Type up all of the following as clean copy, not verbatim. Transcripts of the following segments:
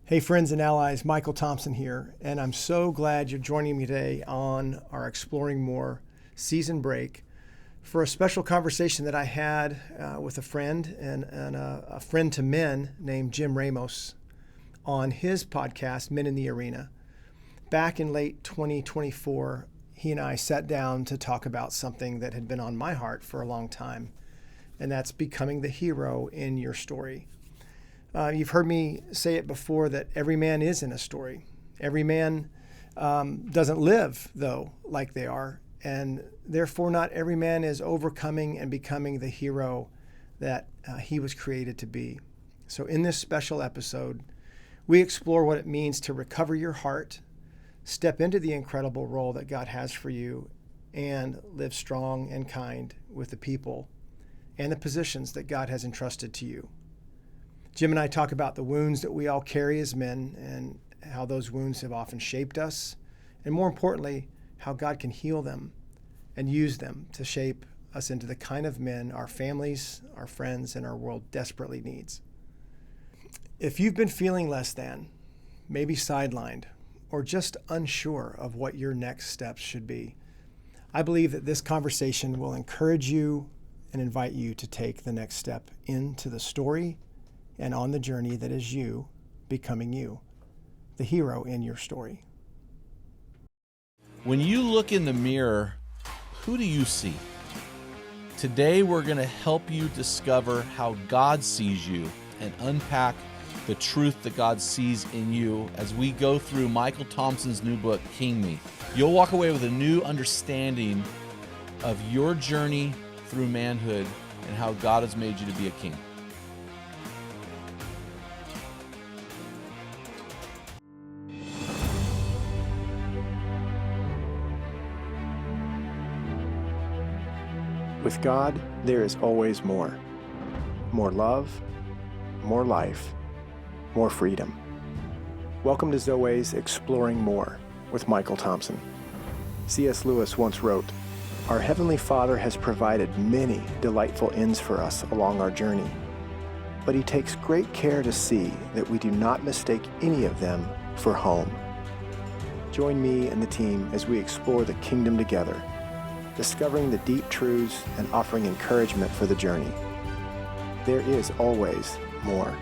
Hey friends and allies, Michael Thompson here, and I'm so glad you're joining me today on our Exploring More season break for a special conversation that I had with a friend and a friend to men named Jim Ramos on his podcast, Men in the Arena. Back in late 2024, he and I sat down to talk about something that had been on my heart for a long time, and that's becoming the hero in your story. You've heard me say it before that every man is in a story. Every man doesn't live, though, like they are, and therefore not every man is overcoming and becoming the hero that he was created to be. So in this special episode, we explore what it means to recover your heart, step into the incredible role that God has for you, and live strong and kind with the people and the positions that God has entrusted to you. Jim and I talk about the wounds that we all carry as men and how those wounds have often shaped us, and more importantly, how God can heal them and use them to shape us into the kind of men our families, our friends, and our world desperately needs. If you've been feeling less than, maybe sidelined, or just unsure of what your next steps should be, I believe that this conversation will encourage you and invite you to take the next step into the story and on the journey that is you becoming you, the hero in your story. When you look in the mirror, who do you see? Today we're going to help you discover how God sees you and unpack the truth that God sees in you as we go through Michael Thompson's new book, King Me. You'll walk away with a new understanding of your journey through manhood and how God has made you to be a king. With God, there is always more. More love, more life, more freedom. Welcome to Zoe's Exploring More with Michael Thompson. C.S. Lewis once wrote, "Our Heavenly Father has provided many delightful inns for us along our journey, but He takes great care to see that we do not mistake any of them for home." Join me and the team as we explore the kingdom together, discovering the deep truths and offering encouragement for the journey. There is always more.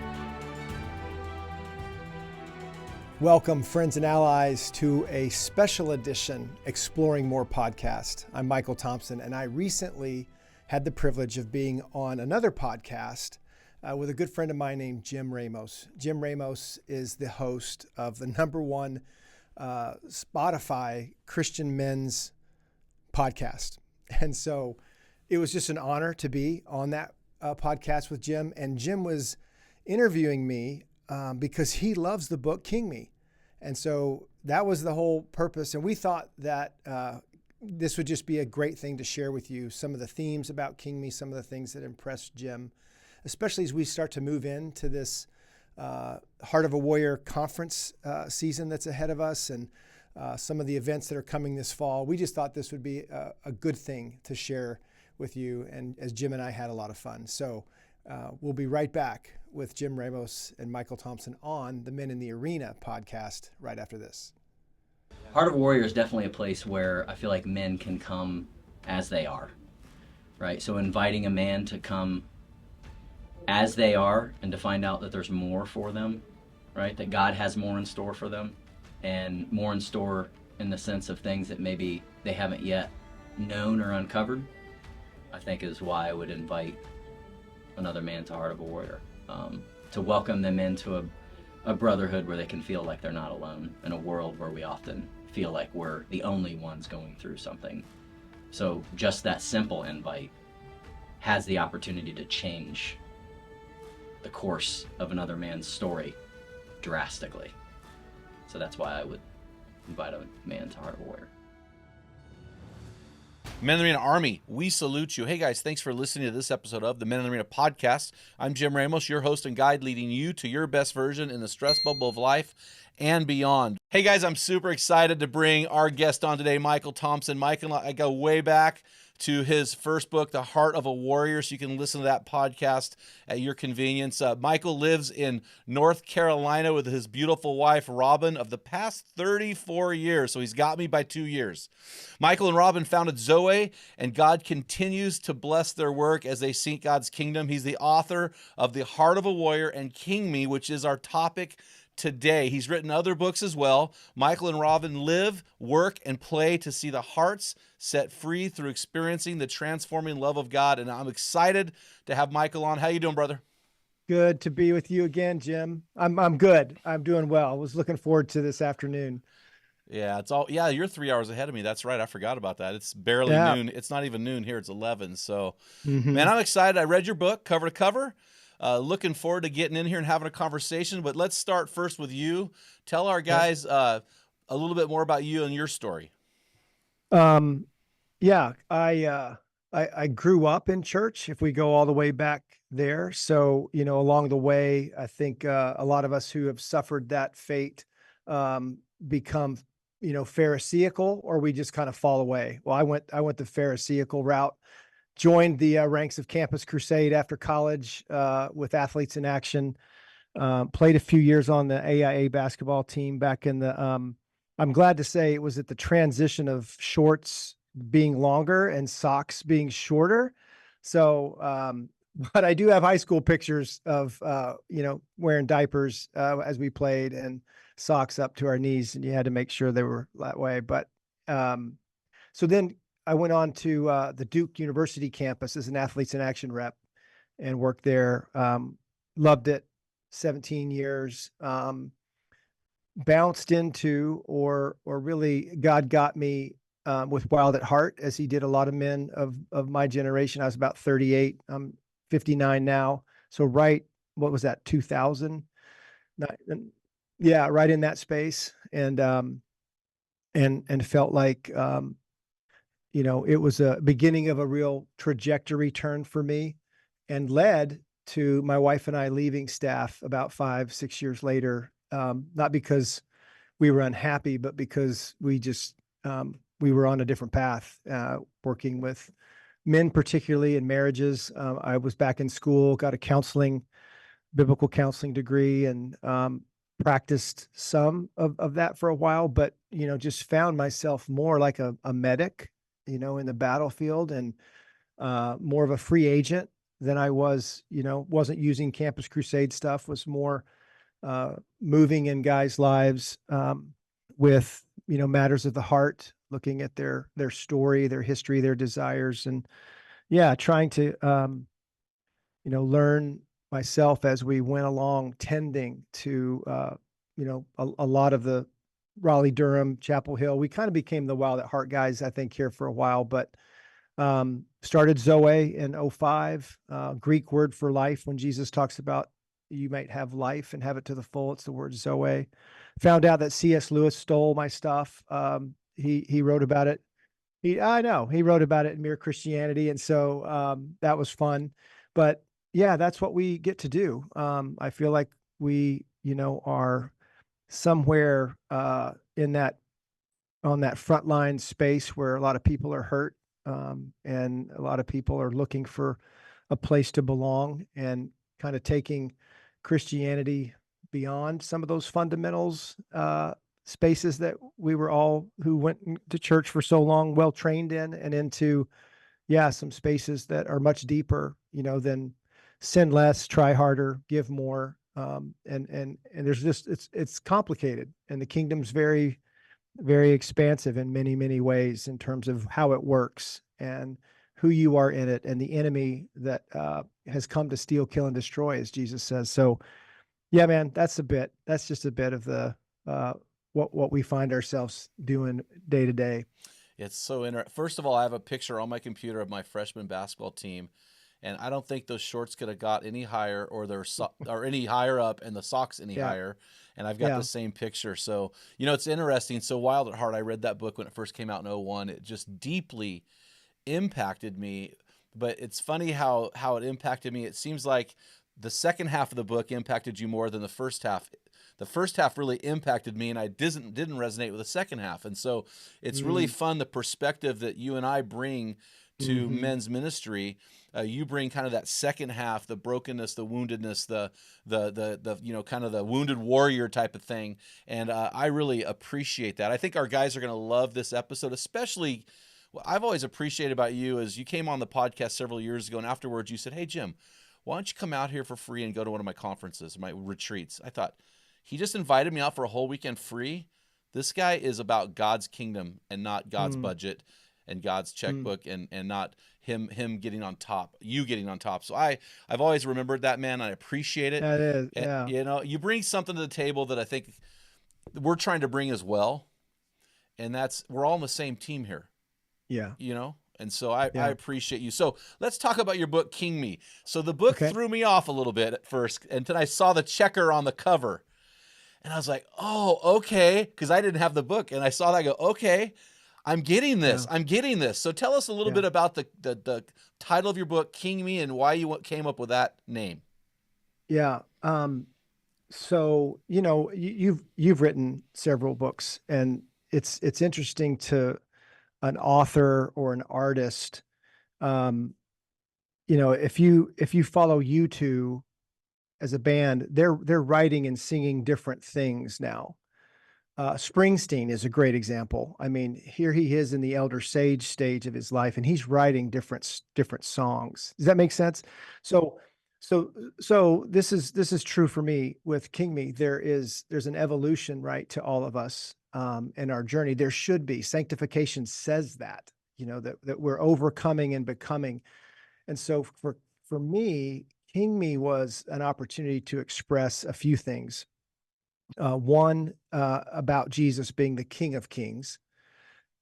Welcome, friends and allies, to a special edition Exploring More podcast. I'm Michael Thompson, and I recently had the privilege of being on another podcast with a good friend of mine named Jim Ramos. Jim Ramos is the host of the #1 Spotify Christian men's podcast. And so it was just an honor to be on that podcast with Jim. And Jim was interviewing me because he loves the book King Me. And so that was the whole purpose. And we thought that this would just be a great thing to share with you, some of the themes about King Me, some of the things that impressed Jim, especially as we start to move into this Heart of a Warrior conference season that's ahead of us, and some of the events that are coming this fall. We just thought this would be a good thing to share with you, and as Jim and I had a lot of fun. So we'll be right back with Jim Ramos and Michael Thompson on the Men in the Arena podcast right after this. Heart of a Warrior is definitely a place where I feel like men can come as they are, right? So inviting a man to come as they are and to find out that there's more for them, right? That God has more in store for them, and more in store in the sense of things that maybe they haven't yet known or uncovered, I think is why I would invite another man to Heart of a Warrior, to welcome them into a brotherhood where they can feel like they're not alone in a world where we often feel like we're the only ones going through something. So just that simple invite has the opportunity to change the course of another man's story drastically. So that's why I would invite a man to Heart of a Warrior. Men in the Arena Army, we salute you. Hey guys, thanks for listening to this episode of the Men in the Arena podcast. I'm Jim Ramos, your host and guide, leading you to your best version in the stress bubble of life and beyond. Hey guys, I'm super excited to bring our guest on today, Michael Thompson. Mike and I go way back to his first book, The Heart of a Warrior, so you can listen to that podcast at your convenience. Michael lives in North Carolina with his beautiful wife, Robin, of the past 34 years. So he's got me by 2 years. Michael and Robin founded Zoe, and God continues to bless their work as they seek God's kingdom. He's the author of The Heart of a Warrior and King Me, which is our topic today. He's written other books as well. Michael and Robin live, work, and play to see the hearts set free through experiencing the transforming love of God. And I'm excited to have Michael on. How you doing, brother? Good to be with you again, Jim. I'm good. I'm doing well. I was looking forward to this afternoon. Yeah, you're 3 hours ahead of me. That's right. I forgot about that. It's barely Yeah. noon. It's not even noon here. It's 11. So, Mhm. man, I'm excited. I read your book cover to cover. Looking forward to getting in here and having a conversation. But let's start first with you. Tell our guys a little bit more about you and your story. Yeah, I grew up in church, if we go all the way back there. So, along the way, I think a lot of us who have suffered that fate become, Pharisaical, or we just kind of fall away. Well, I went the Pharisaical route, joined the ranks of Campus Crusade after college with Athletes in Action. Played a few years on the AIA basketball team back in the. I'm glad to say it was at the transition of shorts being longer and socks being shorter. So, but I do have high school pictures of wearing diapers as we played, and socks up to our knees, and you had to make sure they were that way. But so then I went on to the Duke University campus as an Athletes in Action rep and worked there. Loved it. 17 years. Bounced into, or really God got me with Wild at Heart, as he did a lot of men of my generation. I was about 38. I'm 59 now. So what was that, 2000? Yeah, right in that space. And felt like, it was a beginning of a real trajectory turn for me, and led to my wife and I leaving staff about 5-6 years later. Not because we were unhappy, but because we were on a different path, working with men, particularly in marriages. I was back in school, got a biblical counseling degree, and practiced some of that for a while, but, just found myself more like a medic, in the battlefield, and more of a free agent than I was, wasn't using Campus Crusade stuff, was more moving in guys' lives with, matters of the heart, looking at their story, their history, their desires, and trying to, learn myself as we went along, tending to, a lot of the Raleigh, Durham, Chapel Hill. We kind of became the Wild at Heart guys, I think, here for a while, but started Zoe in 2005, Greek word for life. When Jesus talks about you might have life and have it to the full, it's the word Zoe. Found out that C.S. Lewis stole my stuff. He wrote about it. I know he wrote about it in Mere Christianity, and so that was fun. But yeah, that's what we get to do. I feel like we, are somewhere in that, on that frontline space where a lot of people are hurt, and a lot of people are looking for a place to belong, and kind of taking Christianity beyond some of those fundamentals, spaces that we were all, who went to church for so long, well trained in, and into, some spaces that are much deeper, than sin less, try harder, give more. And there's just, it's complicated, and the kingdom's very, very expansive in many, many ways in terms of how it works and who you are in it, and the enemy that has come to steal, kill, and destroy, as Jesus says. So, yeah, man, that's just a bit of the what we find ourselves doing day to day. It's so interesting. First of all, I have a picture on my computer of my freshman basketball team, and I don't think those shorts could have got any higher, or or any higher up, and the socks any higher. And I've got the same picture. So, it's interesting. So Wild at Heart, I read that book when it first came out in 2001. It just deeply impacted me. But it's funny how it impacted me. It seems like the second half of the book impacted you more than the first half. The first half really impacted me, and I didn't resonate with the second half. And so it's really fun, the perspective that you and I bring to men's ministry, you bring kind of that second half, the brokenness, the woundedness, the you know, kind of the wounded warrior type of thing. And I really appreciate that. I think our guys are going to love this episode, especially what I've always appreciated about you is you came on the podcast several years ago, and afterwards you said, "Hey, Jim, why don't you come out here for free and go to one of my conferences, my retreats?" I thought, he just invited me out for a whole weekend free. This guy is about God's kingdom and not God's budget and God's checkbook and not him getting on top, you getting on top. So I've always remembered that, man. I appreciate it. That is, And, yeah. you know, you bring something to the table that I think we're trying to bring as well. And that's, we're all on the same team here. Yeah. You know? And so I appreciate you. So let's talk about your book, King Me. So the book threw me off a little bit at first. And then I saw the checker on the cover. And I was like, oh, okay. Because I didn't have the book. And I saw that, I go, okay, I'm getting this. I'm getting this. So tell us a little bit about the title of your book, King Me, and why you came up with that name. Yeah. So, you know, you've written several books, and it's interesting to an author or an artist. You know, if you follow U2 as a band, they're writing and singing different things now. Springsteen is a great example. I mean, here he is in the elder sage stage of his life, and he's writing different songs. Does that make sense? So this is true for me with King Me. There's an evolution, right, to all of us in our journey. There should be. Sanctification says that, you know, that we're overcoming and becoming. And so for me, King Me was an opportunity to express a few things. One, about Jesus being the King of Kings.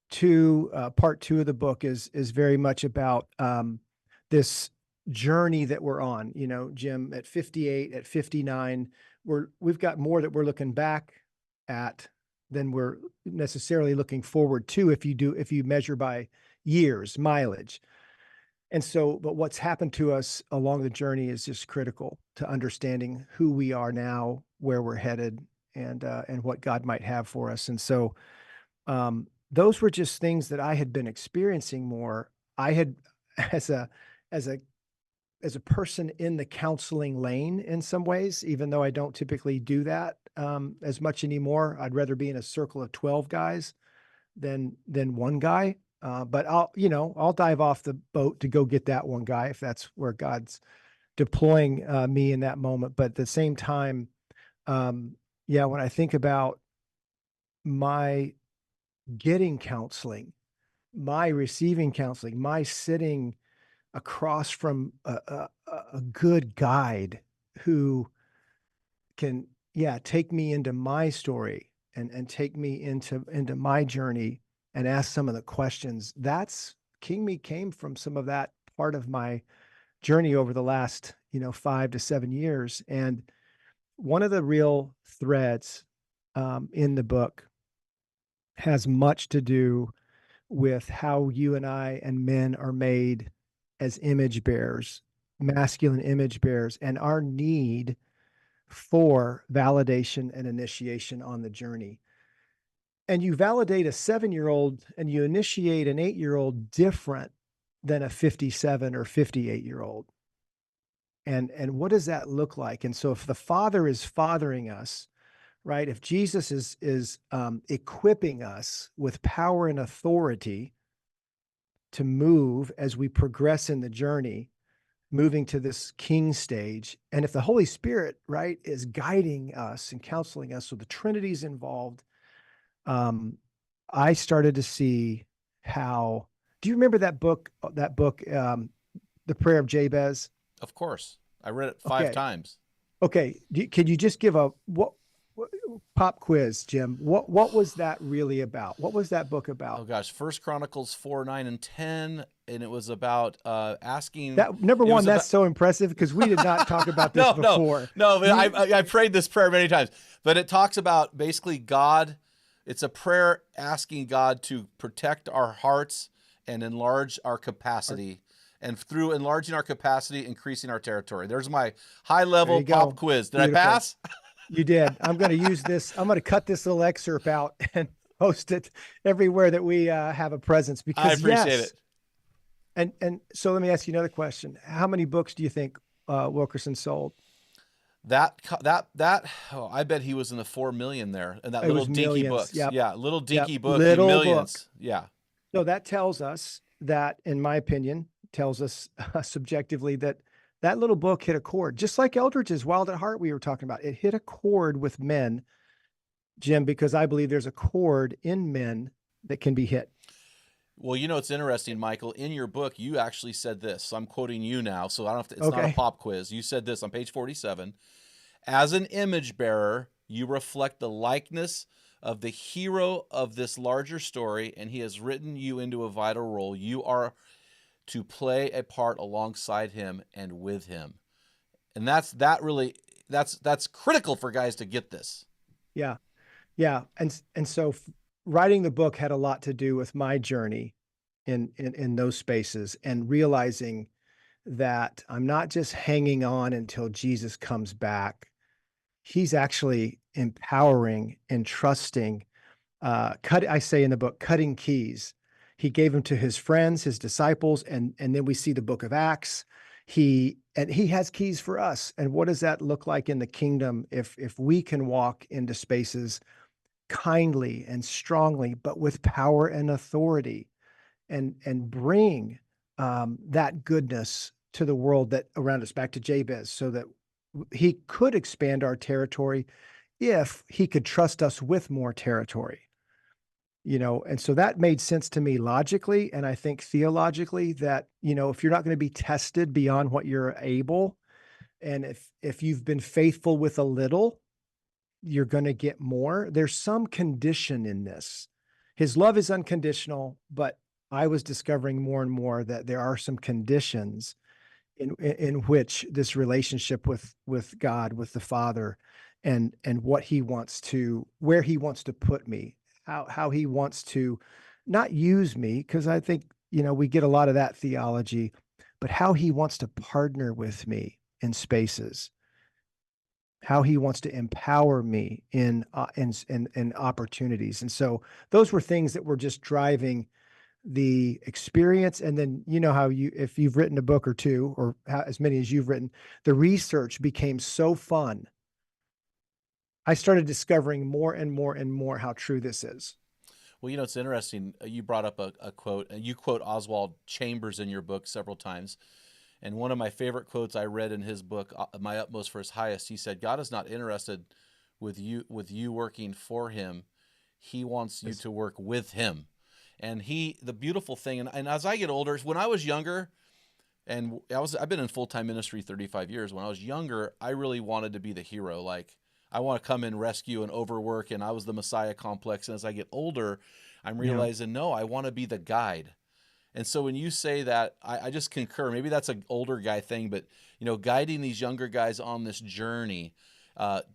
Two, part two of the book is very much about this journey that we're on. You know, Jim, at 58, at 59, we've got more that we're looking back at than we're necessarily looking forward to. If you measure by years, mileage. And so, but what's happened to us along the journey is just critical to understanding who we are now, where we're headed, and what God might have for us. And so, those were just things that I had been experiencing more. I had, as a person in the counseling lane in some ways, even though I don't typically do that as much anymore. I'd rather be in a circle of 12 guys than one guy. But I'll dive off the boat to go get that one guy if that's where God's deploying me in that moment. But at the same time, when I think about my getting counseling, my receiving counseling, my sitting across from a good guide who can, take me into my story and take me into my journey and ask some of the questions. That's King Me came from some of that part of my journey over the last, 5 to 7 years. And one of the real threads in the book has much to do with how you and I and men are made as image bearers, masculine image bearers, and our need for validation and initiation on the journey. And you validate a 7-year-old and you initiate an 8-year-old different than a 57 or 58-year-old. And what does that look like? And so if the Father is fathering us, right? If Jesus is equipping us with power and authority to move as we progress in the journey, moving to this king stage, and if the Holy Spirit, right, is guiding us and counseling us, so the Trinity's involved, I started to see how. Do you remember that book? The Prayer of Jabez. Of course, I read it 5 times. Okay, could you just give a pop quiz, Jim? What was that really about? What was that book about? Oh gosh, 1 Chronicles 4, 9, and 10, and it was about asking. That number one, that's so impressive because we did not talk about this before. No, but I prayed this prayer many times. But it talks about basically God. It's a prayer asking God to protect our hearts and enlarge our capacity. And through enlarging our capacity, increasing our territory. There's my high-level pop quiz. Did Beautiful. I pass? You did. I'm going to use this. I'm going to cut this little excerpt out and post it everywhere that we have a presence. Because I appreciate it. And so let me ask you another question. How many books do you think Wilkerson sold? Oh, I bet he was in the 4 million there, and that It little was dinky millions. books. Yep. Yeah, little Yep. dinky book, he Little book. millions. Yeah. So that tells us that, in my opinion, tells us subjectively that that little book hit a chord, just like Eldridge's Wild at Heart we were talking about. It hit a chord with men, Jim, because I believe there's a chord in men that can be hit. Well, it's interesting, Michael. In your book, you actually said this. So I'm quoting you now, so I don't have to, it's not a Okay. pop quiz. You said this on page 47. As an image bearer, you reflect the likeness of the hero of this larger story, and he has written you into a vital role. You are to play a part alongside him and with him. And that's critical for guys to get this. Yeah. Yeah. And so writing the book had a lot to do with my journey in those spaces, and realizing that I'm not just hanging on until Jesus comes back. He's actually empowering and trusting. I say in the book, cutting keys. He gave them to his friends, his disciples, and then we see the book of Acts. He has keys for us. And what does that look like in the kingdom if we can walk into spaces kindly and strongly, but with power and authority, and bring that goodness to the world that around us, back to Jabez, so that he could expand our territory if he could trust us with more territory. And so that made sense to me logically, and I think theologically, that if you're not going to be tested beyond what you're able, and if you've been faithful with a little, you're going to get more. There's some condition in this. His love is unconditional, but I was discovering more and more that there are some conditions in which this relationship with God, with the Father, and what he wants to, where he wants to put me, how he wants to not use me, because I think we get a lot of that theology, but how he wants to partner with me in spaces, how he wants to empower me in opportunities. And so those were things that were just driving the experience. And then how if you've written a book or two, or as many as you've written, the research became so fun. I started discovering more and more and more how true this is. Well, it's interesting. You brought up a quote, and you quote Oswald Chambers in your book several times. And one of my favorite quotes I read in his book, My Utmost for His Highest, he said, God is not interested with you working for him. He wants you to work with him. And the beautiful thing, and as I get older, when I was younger, and I've been in full-time ministry 35 years. When I was younger, I really wanted to be the hero. Like, I want to come in, rescue, and overwork, and I was the Messiah complex. And as I get older, I'm realizing, no, I want to be the guide. And so when you say that, I just concur. Maybe that's an older guy thing, but guiding these younger guys on this journey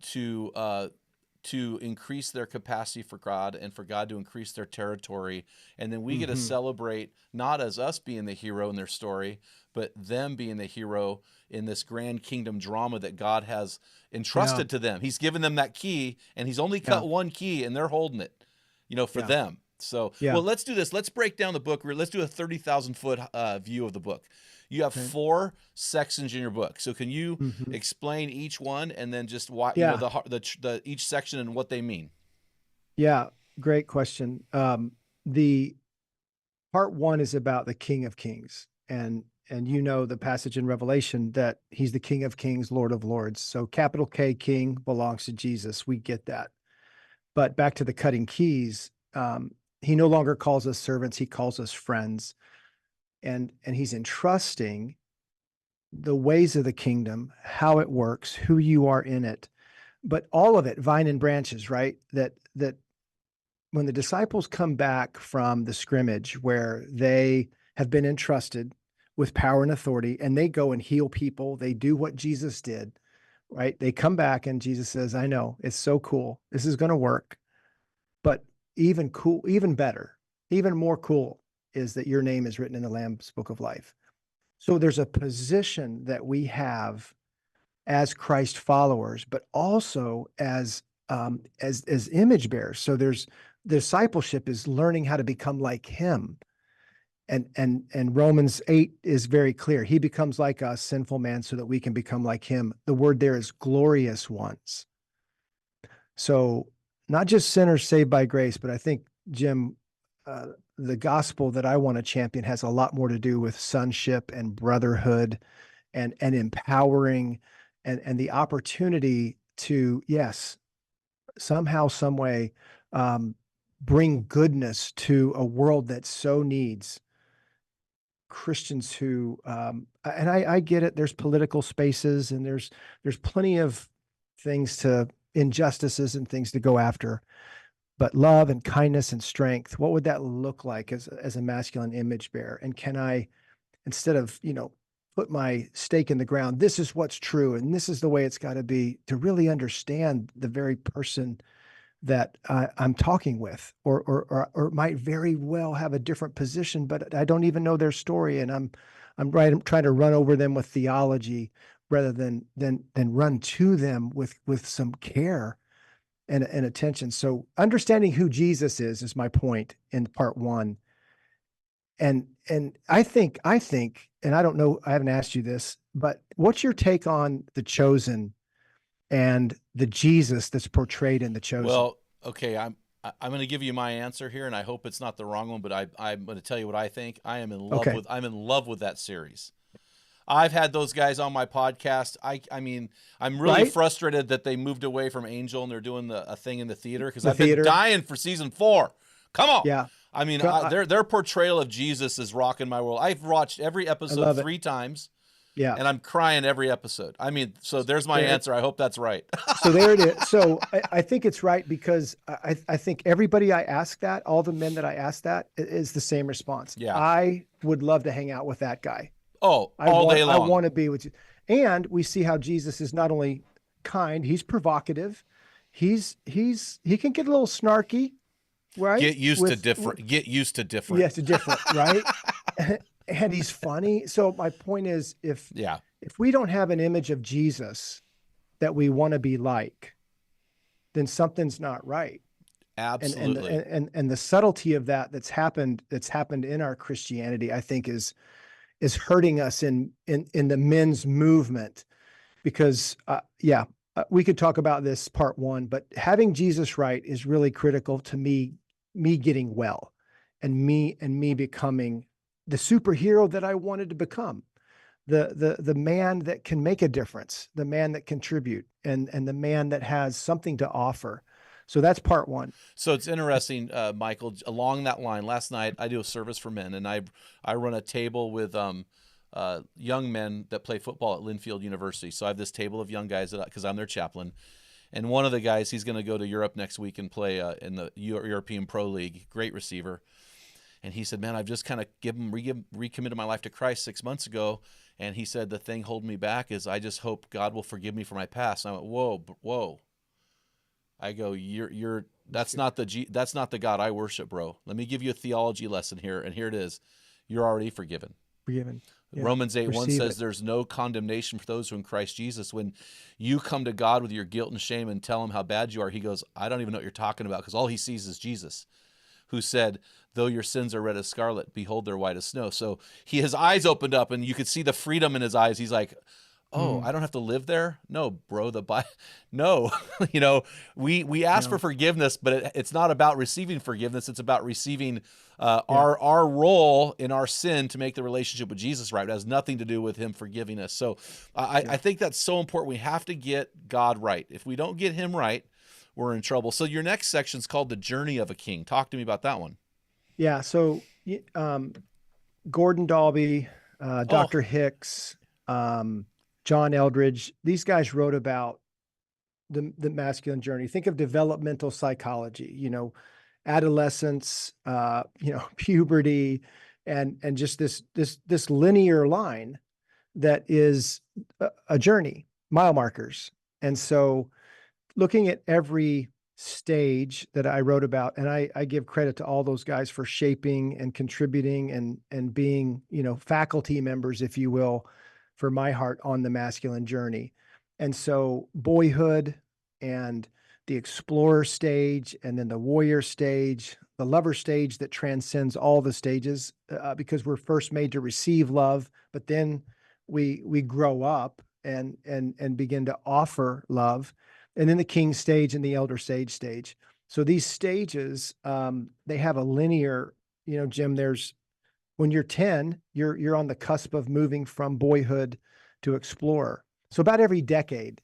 to increase their capacity for God, and for God to increase their territory, and then we get to celebrate not as us being the hero in their story, but them being the hero in this grand kingdom drama that God has entrusted to them. He's given them that key, and he's only cut one key, and they're holding it, for them. So, well, let's do this. Let's break down the book. Let's do a 30,000-foot view of the book. You have 4 sections in your book. So can you explain each one, and then just why, the each section and what they mean? Yeah, great question. The part 1 is about the King of Kings, and the passage in Revelation that he's the King of Kings, Lord of Lords. So capital K, King, belongs to Jesus. We get that. But back to the cutting keys, he no longer calls us servants, he calls us friends. And he's entrusting the ways of the kingdom, how it works, who you are in it, but all of it, vine and branches, right? That when the disciples come back from the scrimmage where they have been entrusted with power and authority, and they go and heal people, they do what Jesus did, right? They come back and Jesus says, I know, it's so cool. This is going to work. But even better, even more cool is that your name is written in the Lamb's Book of Life. So there's a position that we have as Christ followers, but also as image bearers. So there's discipleship is learning how to become like him. And Romans 8 is very clear. He becomes like us, sinful man, so that we can become like him. The word there is glorious ones. So not just sinners saved by grace, but I think, Jim, the gospel that I want to champion has a lot more to do with sonship and brotherhood and empowering and the opportunity to, yes, somehow, some way, bring goodness to a world that so needs Christians who, and I get it. There's political spaces and there's plenty of things to injustices and things to go after, but love and kindness and strength, what would that look like as a masculine image bearer? And can I, instead of, put my stake in the ground, this is what's true and this is the way it's got to be, to really understand the very person that I'm talking with, or might very well have a different position, but I don't even know their story, and I'm trying to run over them with theology rather than run to them with some care and attention. So understanding who Jesus is my point in part one. And I think, and I don't know, I haven't asked you this, but what's your take on The Chosen and the Jesus that's portrayed in The Chosen? Well, okay, I'm going to give you my answer here, and I hope it's not the wrong one, but I'm going to tell you what I think. I'm in love with that series. I've had those guys on my podcast. I mean, I'm really frustrated that they moved away from Angel and they're doing a thing in the theater, because I've been dying for season 4. Come on. Yeah. I mean, their portrayal of Jesus is rocking my world. I've watched every episode 3 times. Yeah. And I'm crying every episode. I mean, so there's my answer. I hope that's right. So there it is. So I think it's right, because I think everybody I ask that, all the men that I ask that, is the same response. Yeah. I would love to hang out with that guy. Oh, all day long. I want to be with you. And we see how Jesus is not only kind, he's provocative. He can get a little snarky, right? Get used to different. Yes, different, right? And he's funny. So my point is, if we don't have an image of Jesus that we want to be like, then something's not right. Absolutely. And the subtlety of that's happened in our Christianity, I think is hurting us in the men's movement, because we could talk about this part one, but having Jesus right is really critical to me getting well, and me becoming the superhero that I wanted to become, the man that can make a difference, the man that contribute, and the man that has something to offer. So that's part one. So it's interesting, Michael, along that line. Last night I do a service for men, and I run a table with young men that play football at Linfield University. So I have this table of young guys because I'm their chaplain. And one of the guys, he's going to go to Europe next week and play in the European Pro League. Great receiver. And he said, man, I've just kind of recommitted my life to Christ 6 months ago. And he said, the thing holding me back is I just hope God will forgive me for my past. And I went, whoa. I go, that's not the God I worship, bro. Let me give you a theology lesson here. And here it is. You're already forgiven. Yeah. Romans 8:1 says there's no condemnation for those who are in Christ Jesus. When you come to God with your guilt and shame and tell him how bad you are, he goes, I don't even know what you're talking about, because all he sees is Jesus, who said, though your sins are red as scarlet, behold, they're white as snow. So his eyes opened up and you could see the freedom in his eyes. He's like, oh, I don't have to live there? No, bro, no. We ask for forgiveness, but it's not about receiving forgiveness. It's about receiving our role in our sin to make the relationship with Jesus right. It has nothing to do with him forgiving us. So I think that's so important. We have to get God right. If we don't get him right, we're in trouble. So your next section is called The Journey of a King. Talk to me about that one. Yeah. So Gordon Dalby, Dr. Hicks, John Eldridge, these guys wrote about the masculine journey. Think of developmental psychology, adolescence, puberty, and just this linear line that is a journey, mile markers. And so looking at every stage that I wrote about, and I give credit to all those guys for shaping and contributing and being, faculty members, if you will, for my heart on the masculine journey. And so boyhood and the explorer stage, and then the warrior stage, the lover stage that transcends all the stages, because we're first made to receive love, but then we grow up and begin to offer love, and then the king stage and the elder stage. So these stages, they have a linear, Jim, there's when you're 10, you're on the cusp of moving from boyhood to explorer. So about every decade,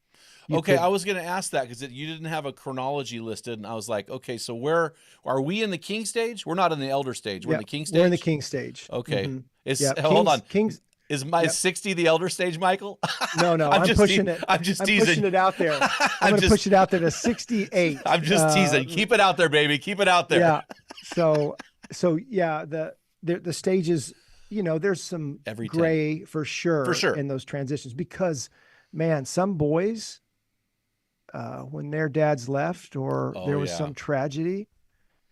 you Okay, could, I was going to ask that because you didn't have a chronology listed, and I was like, okay, so where are we in the king stage? We're not in the elder stage. We're in yeah, the king we're in the stage. king stage. Okay, Yeah, hold on. kings. Is my Yeah, 60 the elder stage, Michael? no, I'm I'm just pushing it. I'm just I'm pushing teasing. it out there. I'm I'm going to just push it out there to 68. I'm just teasing. Keep it out there, baby. Keep it out there. Yeah. So, yeah, the stages, there's some Every 10. gray for For sure sure. in those transitions because, man, some boys, when their dads left or Oh there was yeah. some tragedy,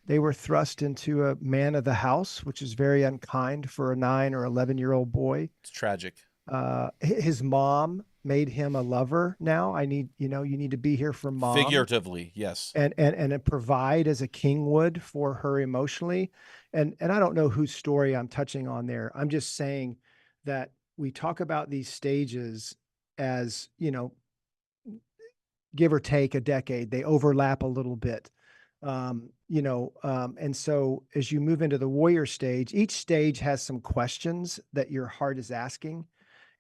they were thrust into a man of the house, which is very unkind for a 9 or 11-year-old boy. It's tragic. His mom made him a lover. Now you need to be here for mom Figuratively, yes. and provide as a king would for her emotionally. And I don't know whose story I'm touching on there. I'm just saying that we talk about these stages as, give or take a decade, they overlap a little bit. And so as you move into the warrior stage, each stage has some questions that your heart is asking,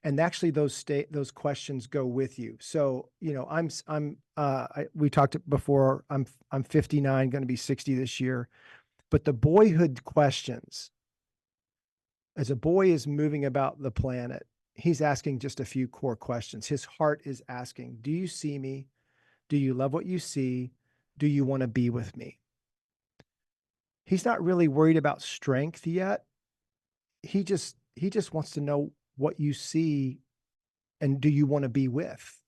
and actually those questions go with you. So, we talked before, I'm 59, going to be 60 this year, but the boyhood questions, as a boy is moving about the planet, he's asking just a few core questions. His heart is asking, do you see me? Do you love what you see? Do you want to be with me? He's not really worried about strength yet. He just wants to know what you see and do you want to be with?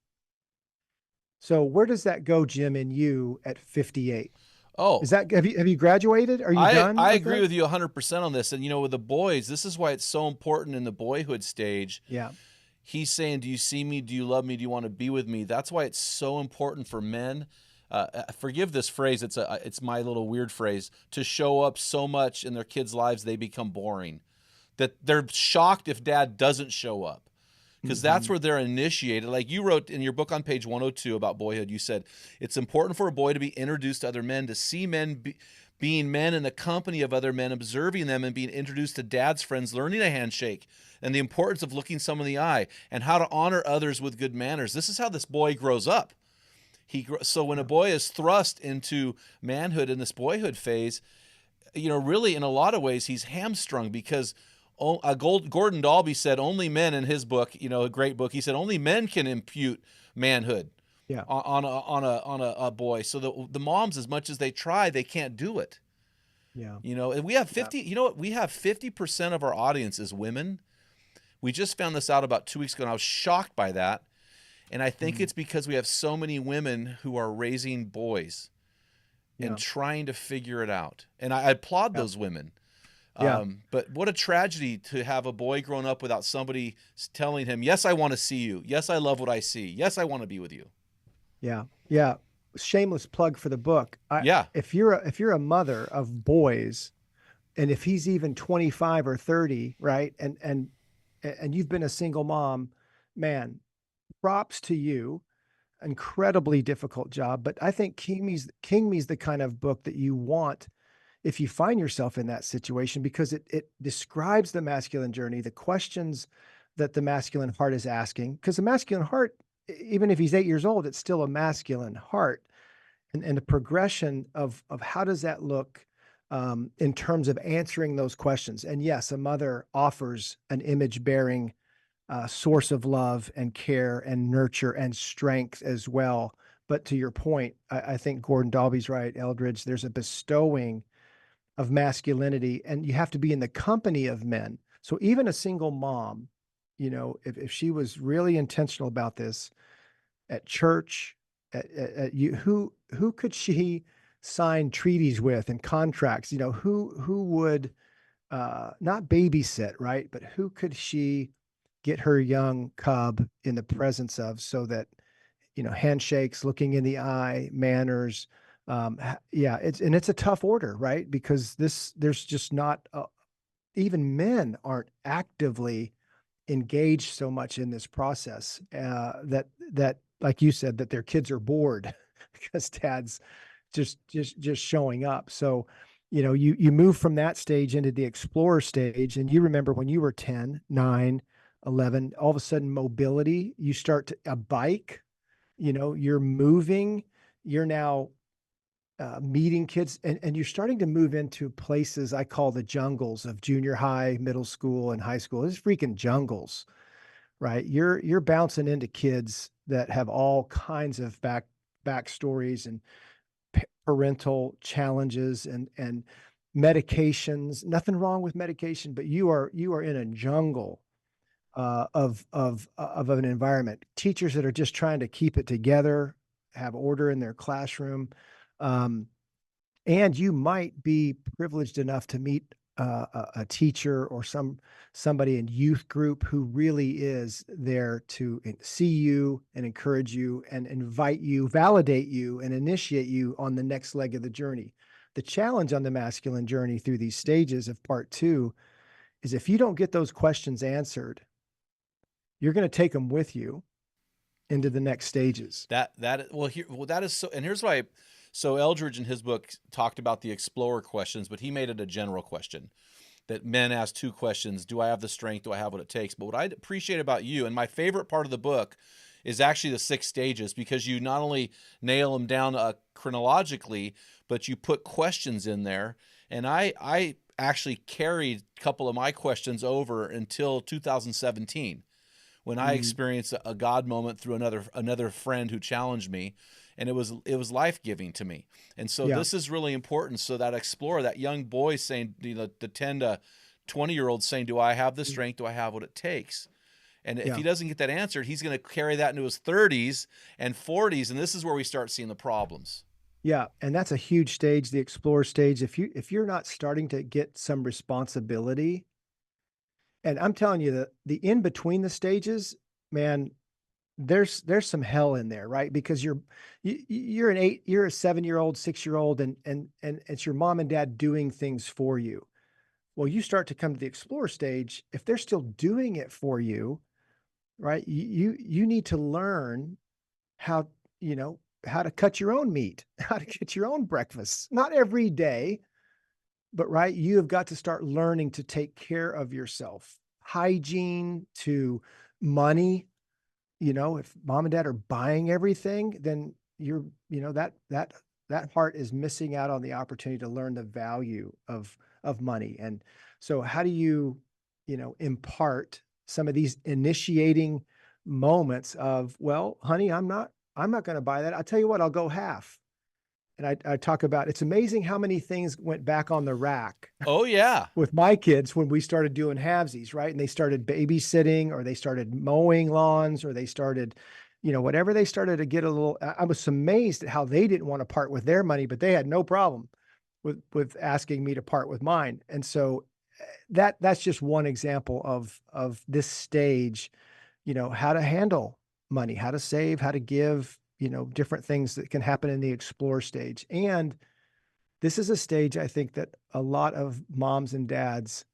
So where does that go, Jim, in you at 58? Oh, Is that have you graduated? Are you done I with agree that? with you 100% on this. And with the boys, this is why it's so important in the boyhood stage. Yeah. He's saying, "Do you see me? Do you love me? Do you want to be with me?" That's why it's so important for men. Forgive this phrase; it's my little weird phrase, to show up so much in their kids' lives they become boring, that they're shocked if dad doesn't show up, because that's where they're initiated. Like you wrote in your book on page 102 about boyhood, you said it's important for a boy to be introduced to other men, to see men being men in the company of other men, observing them, and being introduced to dad's friends, learning a handshake and the importance of looking someone in the eye and how to honor others with good manners. This is how this boy grows up. So when a boy is thrust into manhood in this boyhood phase, really in a lot of ways he's hamstrung, because Gordon Dalby said only men, in his book, a great book, he said only men can impute manhood Yeah. on a boy. So the moms, as much as they try, they can't do it. Yeah. And we have 50, we have 50% of our audience is women. We just found this out about 2 weeks ago, and I was shocked by that. And I think it's because we have so many women who are raising boys and trying to figure it out. And I applaud those women. Yeah. But what a tragedy to have a boy growing up without somebody telling him, yes, I want to see you. Yes, I love what I see. Yes, I want to be with you. Yeah. Yeah. Shameless plug for the book. Yeah. If you're a mother of boys, and if he's even 25 or 30, right? And you've been a single mom, man, props to you. Incredibly difficult job, but I think King Me's the kind of book that you want if you find yourself in that situation, because it describes the masculine journey, the questions that the masculine heart is asking. Because the masculine heart, even if he's 8 years old, it's still a masculine heart, and the progression of how does that look, in terms of answering those questions. And yes, a mother offers an image bearing source of love and care and nurture and strength as well. But to your point, I think Gordon Dalby's right, Eldridge. There's a bestowing of masculinity, and you have to be in the company of men. So even a single mom, if she was really intentional about this at church, at you, who could she sign treaties with and contracts? Who would not babysit, right? But who could she get her young cub in the presence of, so that handshakes, looking in the eye, manners. Yeah, it's a tough order, right? Because there's just not, even men aren't actively engaged so much in this process, that like you said, that their kids are bored because dad's just showing up. So, you move from that stage into the explorer stage, and you remember when you were 10, 9, 11, all of a sudden mobility, you start a bike, you're moving, you're now meeting kids, and you're starting to move into places I call the jungles of junior high, middle school, and high school. It's freaking jungles, right? You're bouncing into kids that have all kinds of backstories and parental challenges and medications. Nothing wrong with medication, but you are in a jungle of an environment. Teachers that are just trying to keep it together, have order in their classroom. Um, and you might be privileged enough to meet a teacher or somebody in youth group who really is there to see you and encourage you and invite you, validate you, and initiate you on the next leg of the journey. The challenge on the masculine journey through these stages of part 2 is if you don't get those questions answered, you're going to take them with you into the next stages. That is so, and here's why. So Eldridge in his book talked about the explorer questions, but he made it a general question that men ask 2 questions. Do I have the strength? Do I have what it takes? But what I appreciate about you, and my favorite part of the book, is actually the 6 stages, because you not only nail them down chronologically, but you put questions in there. And I actually carried a couple of my questions over until 2017, when I experienced a God moment through another friend who challenged me, and it was life-giving to me. And so this is really important. So that explorer, that young boy saying, the 10 to 20-year-old saying, do I have the strength? Do I have what it takes? And if he doesn't get that answered, he's going to carry that into his 30s and 40s, and this is where we start seeing the problems. Yeah, and that's a huge stage, the explorer stage. If you're not starting to get some responsibility, and I'm telling you that the in between the stages, man, there's some hell in there, right? Because you're a 7-year-old, 6-year-old, and it's your mom and dad doing things for you. Well, you start to come to the explorer stage. If they're still doing it for you, right? You need to learn how, how to cut your own meat, how to get your own breakfast. Not every day, but right, you have got to start learning to take care of yourself. Hygiene to money. If mom and dad are buying everything, then that heart is missing out on the opportunity to learn the value of money. And so how do you, impart some of these initiating moments of, well, honey, I'm not going to buy that. I'll tell you what, I'll go half. And I talk about, it's amazing how many things went back on the rack. Oh yeah. With my kids when we started doing halvesies, right? And they started babysitting, or they started mowing lawns, or they started, whatever they started to get a little, I was amazed at how they didn't want to part with their money, but they had no problem with asking me to part with mine. And so that's just one example of this stage, how to handle money, how to save, how to give, different things that can happen in the explore stage. And this is a stage, I think, that a lot of moms and dads,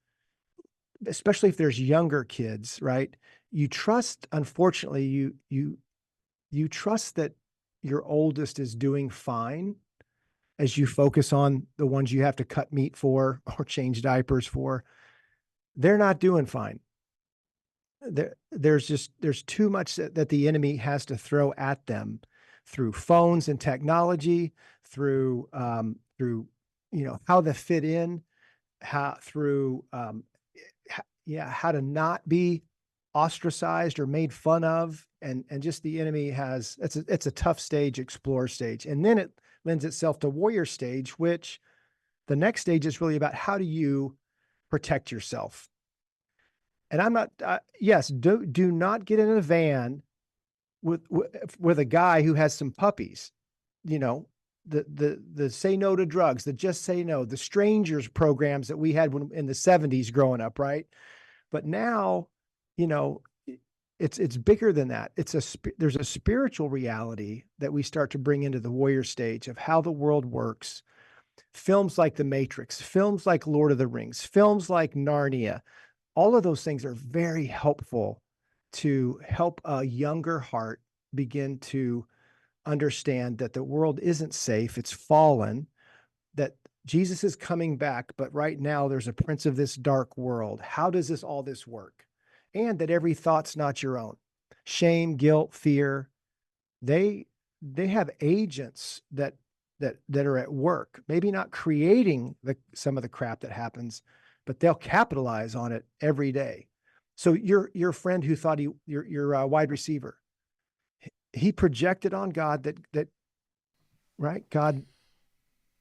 especially if there's younger kids, right? You trust, unfortunately, you trust that your oldest is doing fine as you focus on the ones you have to cut meat for or change diapers for. They're not doing fine. There's too much that the enemy has to throw at them through phones and technology, through how they fit in, how to not be ostracized or made fun of, and just the enemy has, it's a tough stage, explore stage. And then it lends itself to warrior stage, which the next stage is really about how do you protect yourself. And I'm not, do not get in a van with a guy who has some puppies, the say no to drugs, the just say no, the strangers programs that we had in the 70s growing up. Right. But now, it's bigger than that. There's a spiritual reality that we start to bring into the warrior stage of how the world works. Films like The Matrix, films like Lord of the Rings, films like Narnia, all of those things are very helpful to help a younger heart begin to understand that the world isn't safe, it's fallen, that Jesus is coming back, but right now there's a prince of this dark world. How does all this work? And that every thought's not your own. Shame, guilt, fear, they have agents that are at work, maybe not creating some of the crap that happens, but they'll capitalize on it every day. So your friend who thought your wide receiver, he projected on God that right, God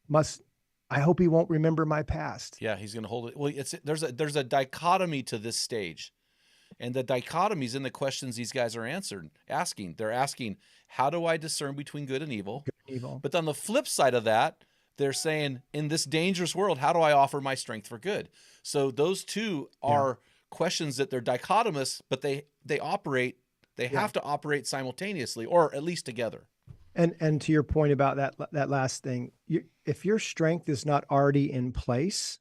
must, I hope he won't remember my past. Yeah, he's going to hold it. Well, there's a dichotomy to this stage. And the dichotomies in the questions these guys are asking. They're asking, how do I discern between good and evil? Good and evil. But on the flip side of that, they're saying, in this dangerous world, how do I offer my strength for good? So those two are questions that they're dichotomous, but they have to operate simultaneously, or at least together. And to your point about that last thing, if your strength is not already in place,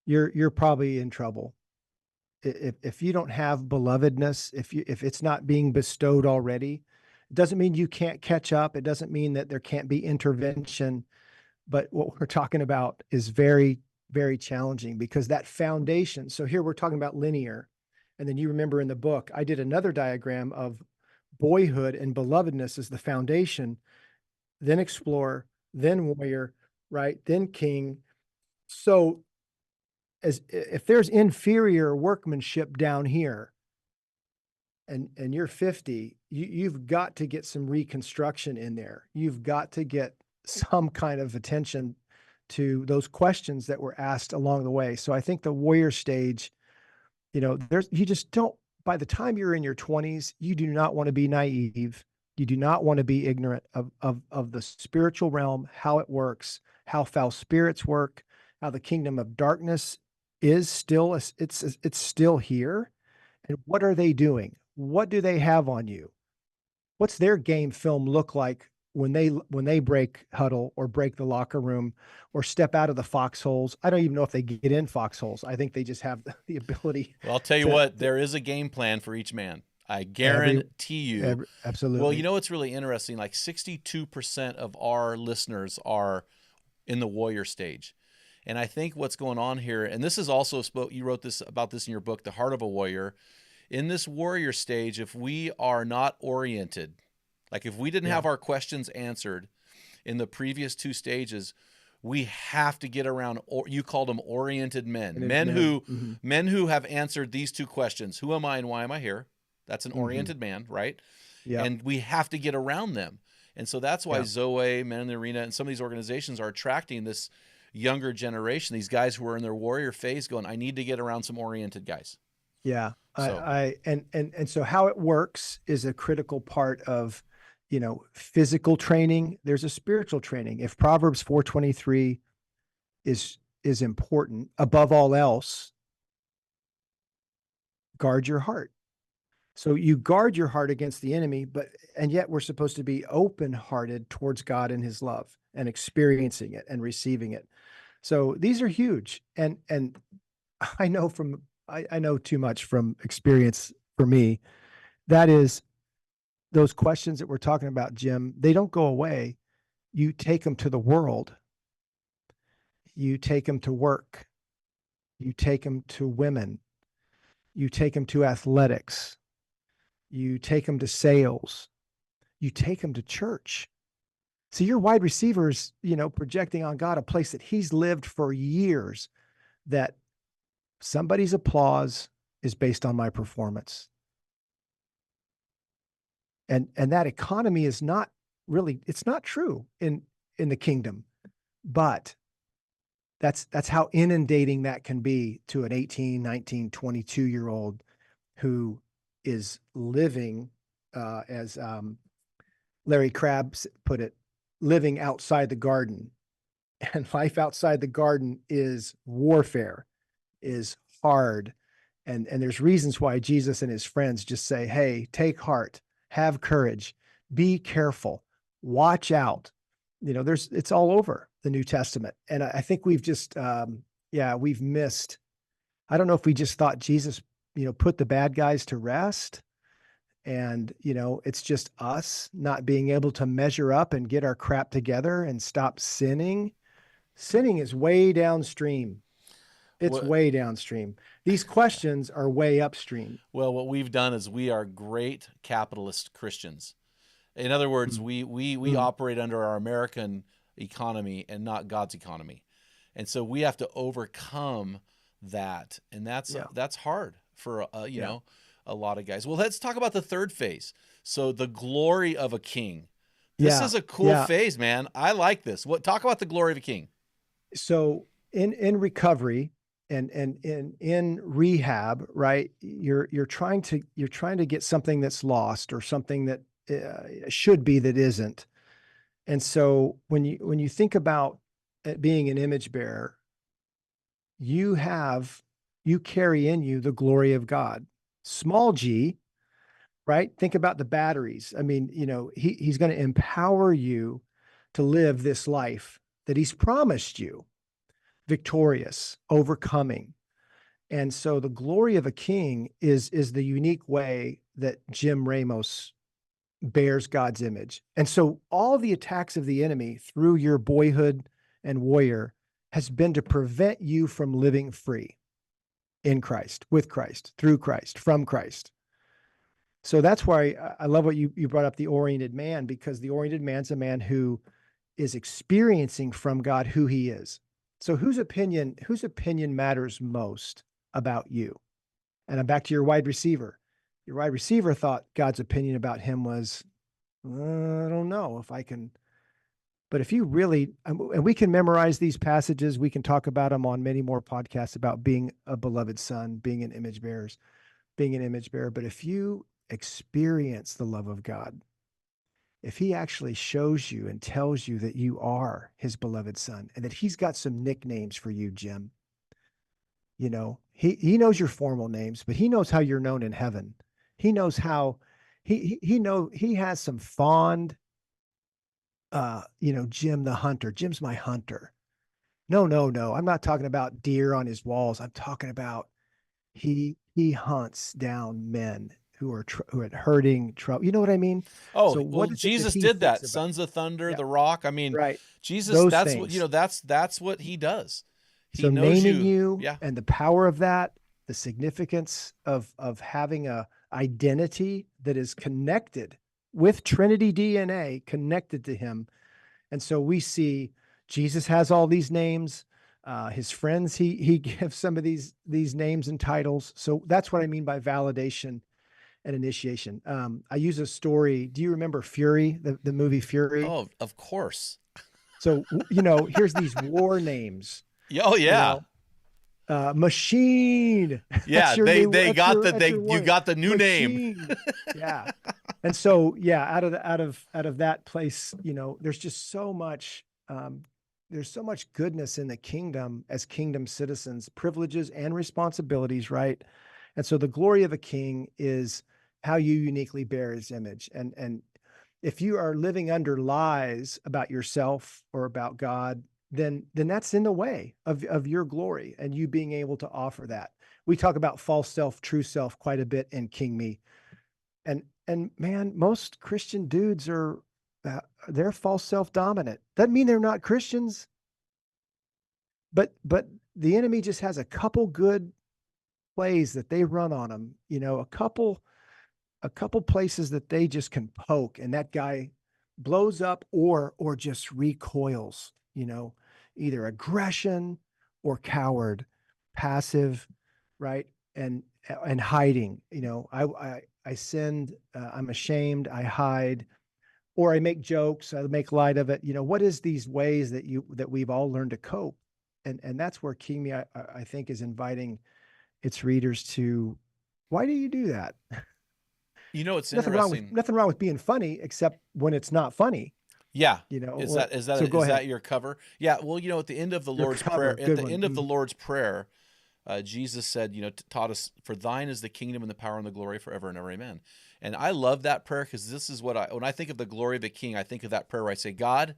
you're probably in trouble. If you don't have belovedness, if it's not being bestowed already, it doesn't mean you can't catch up. It doesn't mean that there can't be intervention. But what we're talking about is very, very challenging, because that foundation. So here we're talking about linear. And then you remember in the book, I did another diagram of boyhood and belovedness as the foundation, then explorer, then warrior, right? Then king. So as if there's inferior workmanship down here and you're 50, you've got to get some reconstruction in there. You've got to get some kind of attention to those questions that were asked along the way. So I think the warrior stage, you just don't, by the time you're in your 20s, you do not want to be naive. You do not want to be ignorant of the spiritual realm, how it works, how foul spirits work, how the kingdom of darkness is still, it's still here. And what are they doing? What do they have on you? What's their game film look like when they break huddle or break the locker room or step out of the foxholes? I don't even know if they get in foxholes. I think they just have the ability. Well, I'll tell you what, there is a game plan for each man. I guarantee you. Absolutely. Well, you know what's really interesting? Like 62% of our listeners are in the warrior stage. And I think what's going on here, and this is also you wrote about this in your book, The Heart of a Warrior. In this warrior stage, if we are not oriented, like if we didn't have our questions answered in the previous two stages, we have to get around, or you called them oriented men, men who have answered these two questions. Who am I and why am I here? That's an oriented man, right? Yeah. And we have to get around them. And so that's why Zoe, Men in the Arena, and some of these organizations are attracting this younger generation, these guys who are in their warrior phase going, I need to get around some oriented guys. Yeah. And so how it works is a critical part of, physical training. There's a spiritual training. If Proverbs 4:23 is important above all else, guard your heart. So you guard your heart against the enemy, and yet we're supposed to be open-hearted towards God and his love and experiencing it and receiving it. So these are huge. And I know I know too much from experience for me. That is, those questions that we're talking about, Jim, they don't go away. You take them to the world. You take them to work. You take them to women. You take them to athletics. You take them to sales. You take them to church. So your wide receivers, projecting on God, a place that he's lived for years, that somebody's applause is based on my performance. And that economy is not really, it's not true in the kingdom, but that's how inundating that can be to an 18, 19, 22-year-old who is living, as Larry Crabb put it, living outside the garden. And life outside the garden is warfare, is hard, And there's reasons why Jesus and his friends just say, hey, take heart, have courage, be careful, watch out. It's all over the New Testament. And I think we've just, we've missed. I don't know if we just thought Jesus, put the bad guys to rest. And, it's just us not being able to measure up and get our crap together and stop sinning. Sinning is way downstream. It's way downstream. These questions are way upstream. Well, what we've done is we are great capitalist Christians. In other words, we operate under our American economy and not God's economy. And so we have to overcome that. And that's hard for, a lot of guys. Well, let's talk about the third phase. So the glory of a king. This is a cool phase, man. I like this. Talk about the glory of a king. So in recovery and in rehab, right? You're trying to get something that's lost or something that should be that isn't. And so when you think about it being an image bearer, you carry in you the glory of God. Small g, right? Think about the batteries. I mean, he's going to empower you to live this life that he's promised you, victorious, overcoming. And so the glory of a king is the unique way that Jim Ramos bears God's image. And so all the attacks of the enemy through your boyhood and warrior has been to prevent you from living free in Christ, with Christ, through Christ, from Christ. So that's why I love what you brought up, the oriented man, because the oriented man's a man who is experiencing from God who he is. So whose opinion matters most about you? And I'm back to your wide receiver. Your wide receiver thought God's opinion about him was, I don't know if I can. But if you really, and we can memorize these passages, we can talk about them on many more podcasts about being a beloved son, being an image bearer. But if you experience the love of God, if he actually shows you and tells you that you are his beloved son and that he's got some nicknames for you, Jim, he knows your formal names, but he knows how you're known in heaven. He knows how he has some fond, Jim the hunter. Jim's my hunter. No. I'm not talking about deer on his walls. I'm talking about he hunts down men who are hurting trouble. You know what I mean? Oh, so well, Jesus did that. Sons of Thunder, The Rock. I mean, right. Jesus, those that's things. What that's what he does. He knows naming you and the power of that, the significance of having a identity that is connected with Trinity DNA, connected to him. And so we see Jesus has all these names. His friends, he gives some of these names and titles. So that's what I mean by validation and initiation. I use a story. Do you remember Fury, the movie Fury? Oh, of course. So, here's these war names. Oh, yeah. Machine. Yeah, you got the new Machine. name. Yeah. And so, out of that place, there's just so much, there's so much goodness in the kingdom as kingdom citizens, privileges and responsibilities, right? And so the glory of a king is how you uniquely bear his image. And if you are living under lies about yourself or about God, then that's in the way of your glory and you being able to offer that. We talk about false self, true self quite a bit in King Me. And man, most Christian dudes they're false self dominant. Doesn't mean they're not Christians, but the enemy just has a couple good plays that they run on them, a couple places that they just can poke and that guy blows up or just recoils, either aggression or coward, passive, right? And hiding, I sinned, I'm ashamed, I hide, or I make jokes, I make light of it. What is these ways that we've all learned to cope? And that's where King Me, I think, is inviting its readers to, why do you do that? It's interesting. Nothing wrong with being funny, except when it's not funny. Yeah. Is that your cover? Yeah. Well, at the end of the Lord's Prayer, the Lord's Prayer, Jesus said, taught us, for thine is the kingdom and the power and the glory forever and ever, amen. And I love that prayer because this is what when I think of the glory of the King, I think of that prayer where I say, God,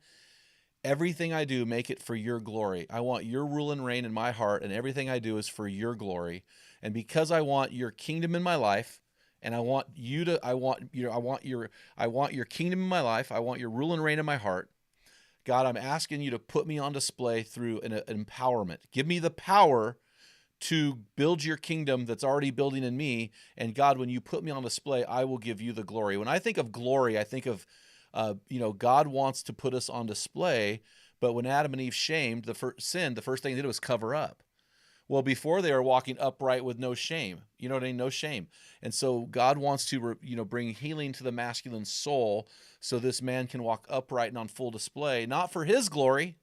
everything I do, make it for your glory. I want your rule and reign in my heart, and everything I do is for your glory. And because I want your kingdom in my life, and I want your kingdom in my life, I want your rule and reign in my heart. God, I'm asking you to put me on display through an empowerment. Give me the power to build your kingdom that's already building in me. And God, when you put me on display, I will give you the glory. When I think of glory, I think of, God wants to put us on display. But when Adam and Eve sinned, the first thing they did was cover up. Well, before they were walking upright with no shame, you know what I mean? No shame. And so God wants to, bring healing to the masculine soul so this man can walk upright and on full display, not for his glory,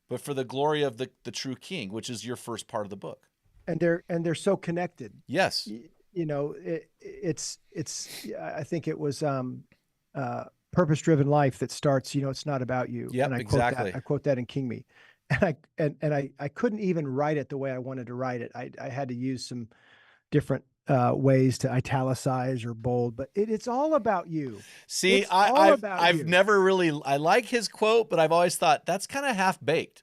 but for the glory of the true King, which is your first part of the book. And they're so connected. Yes. It's I think it was Purpose-Driven Life that starts, it's not about you. Yep, and exactly. I quote that in King Me. And I couldn't even write it the way I wanted to write it. I had to use some different ways to italicize or bold, but it's all about you. See, I've never really, I like his quote, but I've always thought that's kind of half baked.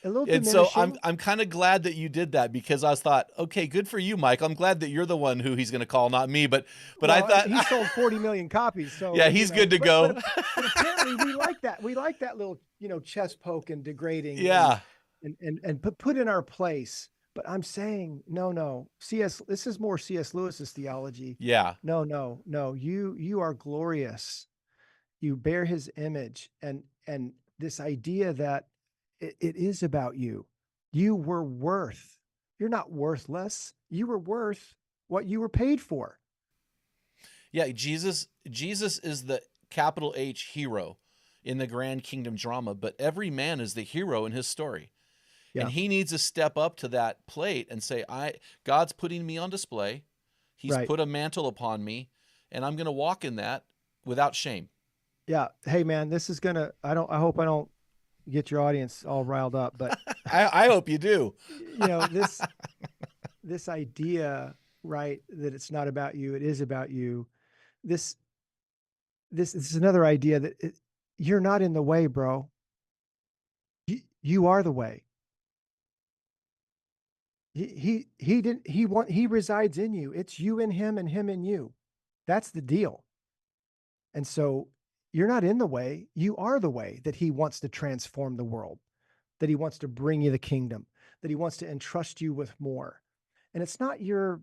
A little and diminishing. So I'm kind of glad that you did that, because I thought, okay, good for you, Mike. I'm glad that you're the one who he's going to call, not me. But I thought he sold 40 million copies. So yeah, he's good to go. But apparently we like that. We like that little, chest poke and degrading. Yeah. And put in our place. But I'm saying, no. This is more C.S. Lewis's theology. Yeah. No. You are glorious. You bear his image. And this idea that it is about you. You were worth. You're not worthless. You were worth what you were paid for. Yeah, Jesus is the capital H hero in the grand kingdom drama, but every man is the hero in his story. Yeah. And he needs to step up to that plate and say, God's putting me on display. He's put a mantle upon me, and I'm going to walk in that without shame. Yeah. Hey man, this is I hope I don't get your audience all riled up, but I hope you do. This idea, right, that it's not about you, it is about you. This is another idea that you're not in the way, bro. You are the way. He resides in you. It's you in him and him in you. That's the deal. And so you're not in the way. You are the way that he wants to transform the world, that he wants to bring you the kingdom, that he wants to entrust you with more. And it's not your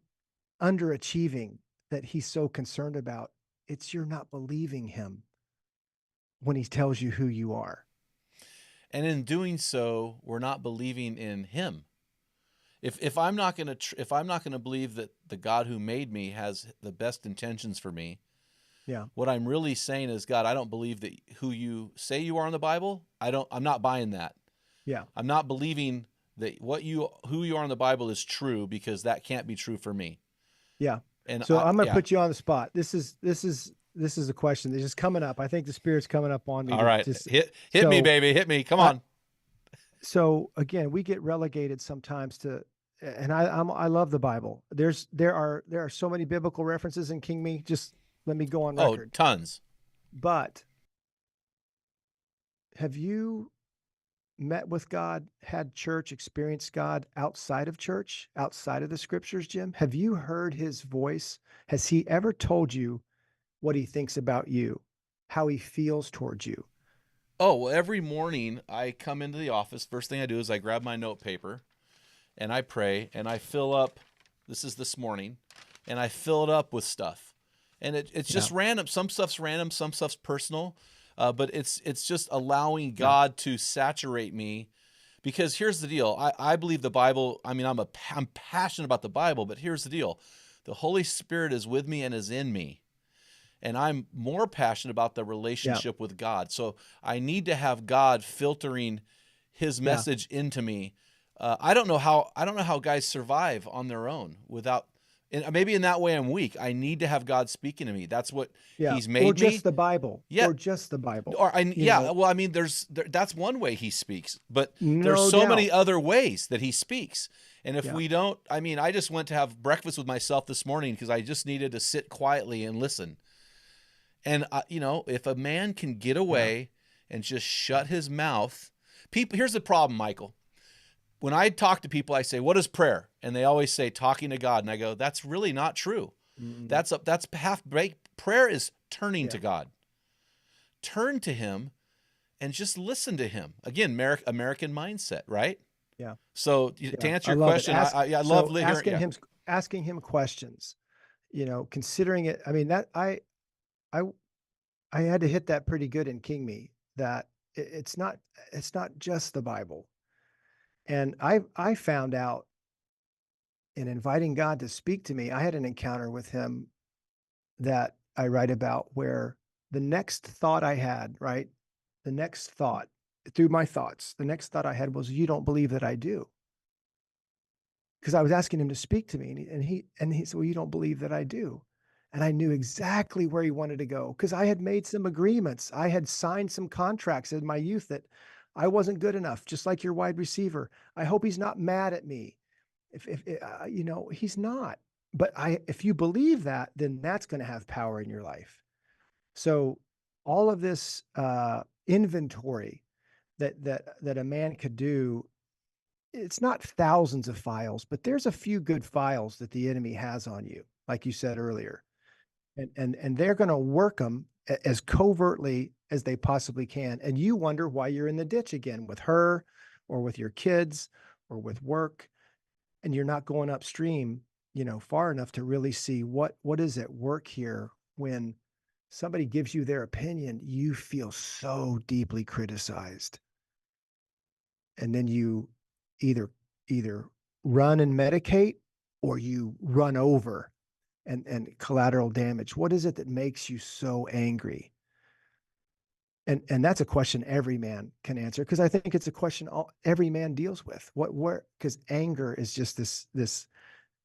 underachieving that he's so concerned about. It's you're not believing him when he tells you who you are. And in doing so, we're not believing in him. If I'm not going to believe that the God who made me has the best intentions for me, yeah. What I'm really saying is, God, I don't believe that who you say you are in the Bible. I'm not buying that. Yeah. I'm not believing that who you are in the Bible is true, because that can't be true for me. Yeah. And so I'm going to put you on the spot. This is a question that's just coming up. I think the Spirit's coming up on me. All right. Hit me, baby. Hit me. Come on. So again, we get relegated sometimes to, and I love the Bible. There are so many biblical references in King Me. Just let me go on record. Oh, tons. But have you met with God, had church, experienced God outside of church, outside of the scriptures, Jim? Have you heard his voice? Has he ever told you what he thinks about you, how he feels towards you? Oh, well, every morning I come into the office. First thing I do is I grab my note paper and I pray and I fill up. This is this morning, and I fill it up with stuff. And it's just random. Some stuff's random, some stuff's personal, but it's just allowing God to saturate me. Because here's the deal: I believe the Bible. I mean, I'm passionate about the Bible, but here's the deal: the Holy Spirit is with me and is in me, and I'm more passionate about the relationship with God. So I need to have God filtering His message into me. I don't know how guys survive on their own without And maybe in that way I'm weak. I need to have God speaking to me. That's what Yeah. he's Or made me. just the Bible. Yeah. Or just the Bible. Or You yeah, know, well, I mean, that's one way he speaks, but there's no so doubt. many other ways that he speaks. And if Yeah. we don't, I mean, I just went to have breakfast with myself this morning because I just needed to sit quietly and listen. And you know, if a man can get away and just shut his mouth, here's the problem, Michael. When I talk to people, I say, "What is prayer?" And they always say, "Talking to God." And I go, "That's really not true. Mm. That's half break. Prayer is turning Yeah. to God. Turn to him and just listen to him." Again, American mindset, right? Yeah. So to Yeah. answer I your love it. question, I love hearing. Yeah. Asking him questions, you know, considering it. I mean, I, I had to hit that pretty good in King Me, that it's not just the Bible. And I found out in inviting God to speak to me, I had an encounter with him that I write about, where the next thought I had, right? The next thought, through my thoughts, the next thought I had was, "You don't believe that I do." Because I was asking him to speak to me, and he said, "Well, you don't believe that I do." And I knew exactly where he wanted to go, because I had made some agreements. I had signed some contracts in my youth that I wasn't good enough, just like your wide receiver. I hope he's not mad at me. If you know, he's not. But if you believe that, then that's going to have power in your life. So all of this inventory that a man could do, it's not thousands of files, but there's a few good files that the enemy has on you, like you said earlier. And they're going to work them as covertly as they possibly can. And you wonder why you're in the ditch again with her, or with your kids, or with work, and you're not going upstream, you know, far enough to really see what is at work here. When somebody gives you their opinion, you feel so deeply criticized. And then you either run and medicate, or you run over and collateral damage. What is it that makes you so angry? And that's a question every man can answer, because I think it's a question every man deals with. Because anger is just this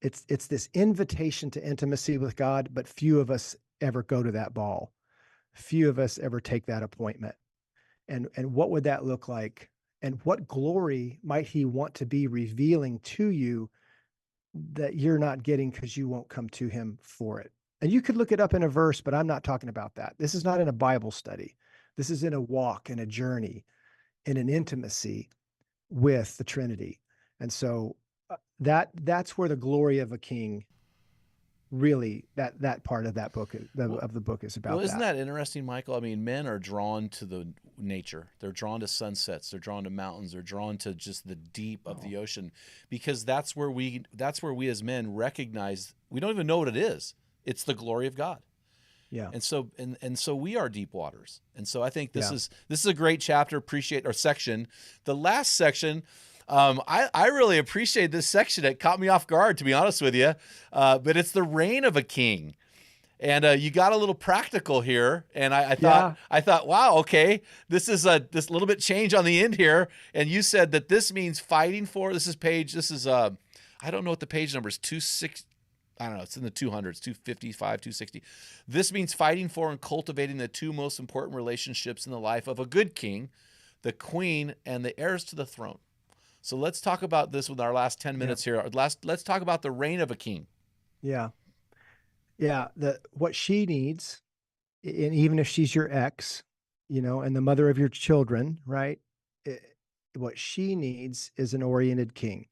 it's this invitation to intimacy with God, but few of us ever go to that ball. Few of us ever take that appointment. And what would that look like? And what glory might he want to be revealing to you that you're not getting because you won't come to him for it? And you could look it up in a verse, but I'm not talking about that. This is not in a Bible study. This is in a walk, in a journey, in an intimacy with the Trinity. And so that's where the glory of a king, really, that part of that book of the book is about. Well, isn't that interesting, Michael? I mean, men are drawn to the nature. They're drawn to sunsets. They're drawn to mountains. They're drawn to just the deep of the ocean, because that's where we as men recognize we don't even know what it is. It's the glory of God. Yeah. And so we are deep waters. And so I think this Yeah. is a great chapter. Appreciate our section. The last section, I really appreciate this section. It caught me off guard, to be honest with you. But it's the reign of a king. And you got a little practical here, and I thought, wow, okay, this is this little bit change on the end here. And you said that this means fighting for. This is I don't know what the page number is. 26. I don't know. It's in the 200s, 255, 260. This means fighting for and cultivating the two most important relationships in the life of a good king, the queen and the heirs to the throne. So let's talk about this with our last 10 minutes here. Let's talk about the reign of a king. Yeah. Yeah. What she needs, and even if she's your ex, you know, and the mother of your children, right? What she needs is an oriented king.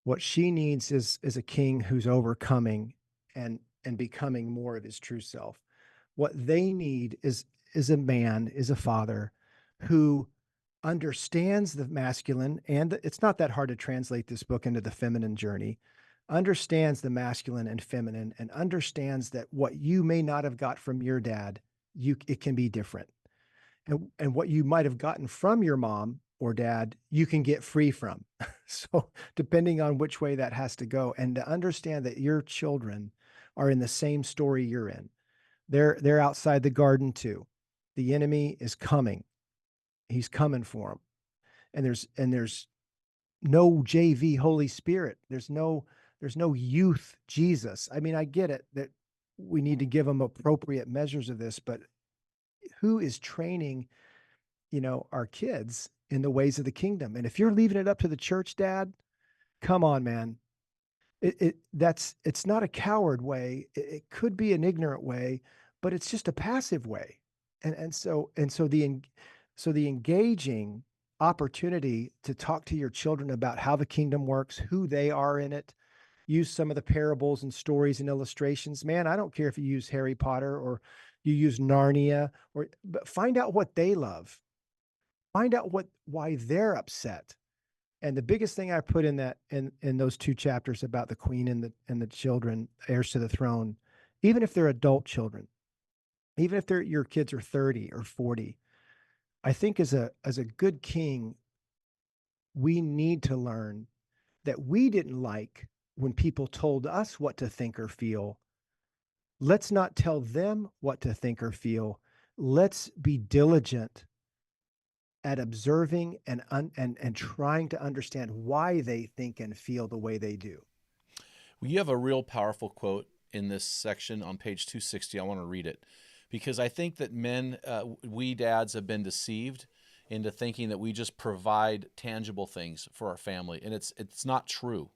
What she needs is a king who's overcoming and becoming more of his true self. What they need is a father who understands the masculine, and it's not that hard to translate this book into the feminine journey. Understands the masculine and feminine, and understands that what you may not have got from your dad, it can be different. And what you might have gotten from your mom or dad, you can get free from. So depending on which way that has to go, and to understand that your children are in the same story you're in. They're outside the garden too. The enemy is coming. He's coming for them. And there's no JV Holy Spirit. There's no there's no youth Jesus. I mean, I get it that we need to give them appropriate measures of this, but who is training, our kids in the ways of the kingdom? And if you're leaving it up to the church, Dad, come on, man. It's not a coward way. It could be an ignorant way, but it's just a passive way. And so the engaging opportunity to talk to your children about how the kingdom works, who they are in it, use some of the parables and stories and illustrations. Man, I don't care if you use Harry Potter or you use Narnia, but find out what they love. Find out why they're upset. And the biggest thing I put in those 2 chapters about the queen and the children, heirs to the throne, even if they're adult children, even if your kids are 30 or 40, I think as a good king, we need to learn that we didn't like when people told us what to think or feel. Let's not tell them what to think or feel. Let's be diligent at observing and trying to understand why they think and feel the way they do. Well, you have a real powerful quote in this section on page 260. I want to read it because I think that men, we dads, have been deceived into thinking that we just provide tangible things for our family, and it's not true.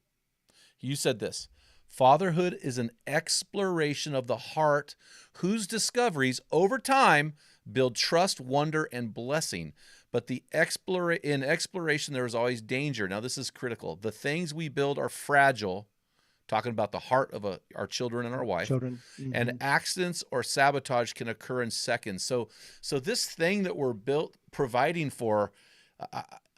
You said this: fatherhood is an exploration of the heart whose discoveries over time build trust, wonder, and blessing. But in exploration, there is always danger. Now, this is critical. The things we build are fragile, talking about the heart of our children and our wife. Children. Mm-hmm. And accidents or sabotage can occur in seconds. So this thing that we're providing for,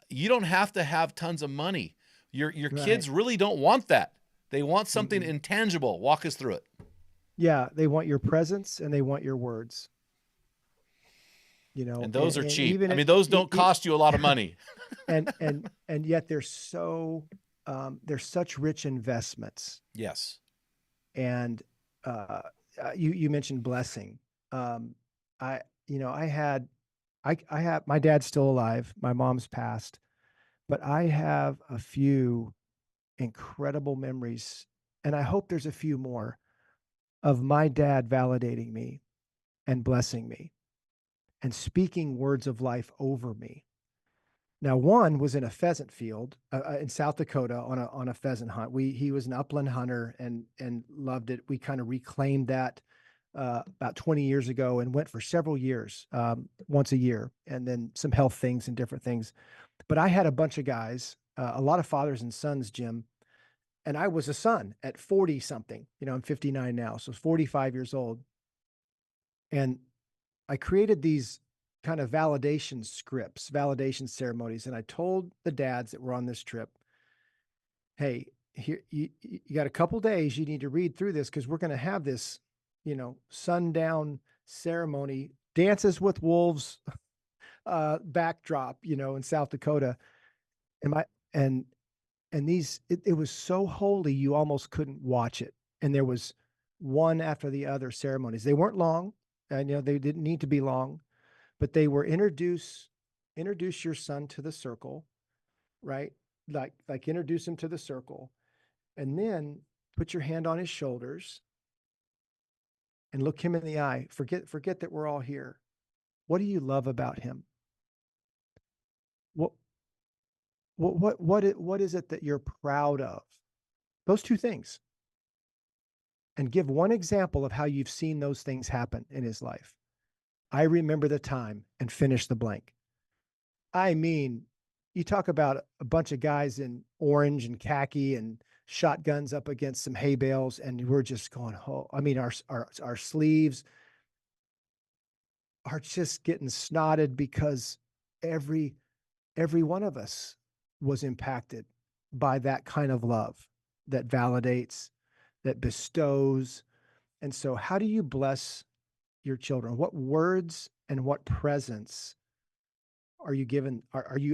you don't have to have tons of money. Your kids really don't want that. They want something intangible. Walk us through it. Yeah, they want your presence and they want your words. And those are cheap. Those don't cost you a lot of money. and yet they're such rich investments. Yes. And you mentioned blessing. I have my dad's still alive. My mom's passed, but I have a few incredible memories, and I hope there's a few more, of my dad validating me and blessing me and speaking words of life over me. Now, one was in a pheasant field in South Dakota on a pheasant hunt. He was an upland hunter and loved it. We kind of reclaimed that about 20 years ago and went for several years, once a year, and then some health things and different things. But I had a bunch of guys, a lot of fathers and sons, Jim, and I was a son at 40 something. I'm 59 now, so 45 years old. And I created these kind of validation scripts, validation ceremonies. And I told the dads that were on this trip, hey, here, you got a couple days, you need to read through this because we're going to have this, sundown ceremony, Dances with Wolves backdrop, in South Dakota. And it was so holy, you almost couldn't watch it. And there was one after the other ceremonies. They weren't long. And, they didn't need to be long, but they were introduce your son to the circle, right? Like introduce him to the circle, and then put your hand on his shoulders and look him in the eye. Forget that we're all here. What do you love about him? What is it that you're proud of? Those 2 things. And give one example of how you've seen those things happen in his life. I remember the time, and finish the blank. I mean, you talk about a bunch of guys in orange and khaki and shotguns up against some hay bales, and we're just going, oh, I mean, our sleeves are just getting snotted because every one of us was impacted by that kind of love that validates, that bestows. And so how do you bless your children? What words and what presence are you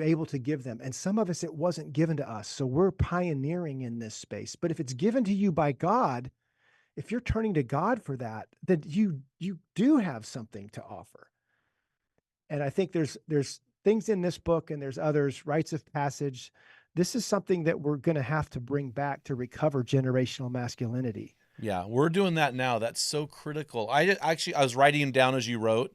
able to give them? And some of us, it wasn't given to us. So we're pioneering in this space. But if it's given to you by God, if you're turning to God for that, then you do have something to offer. And I think there's things in this book, and there's others, rites of passage, this is something that we're going to have to bring back to recover generational masculinity. Yeah, we're doing that now. That's so critical. I was writing them down as you wrote,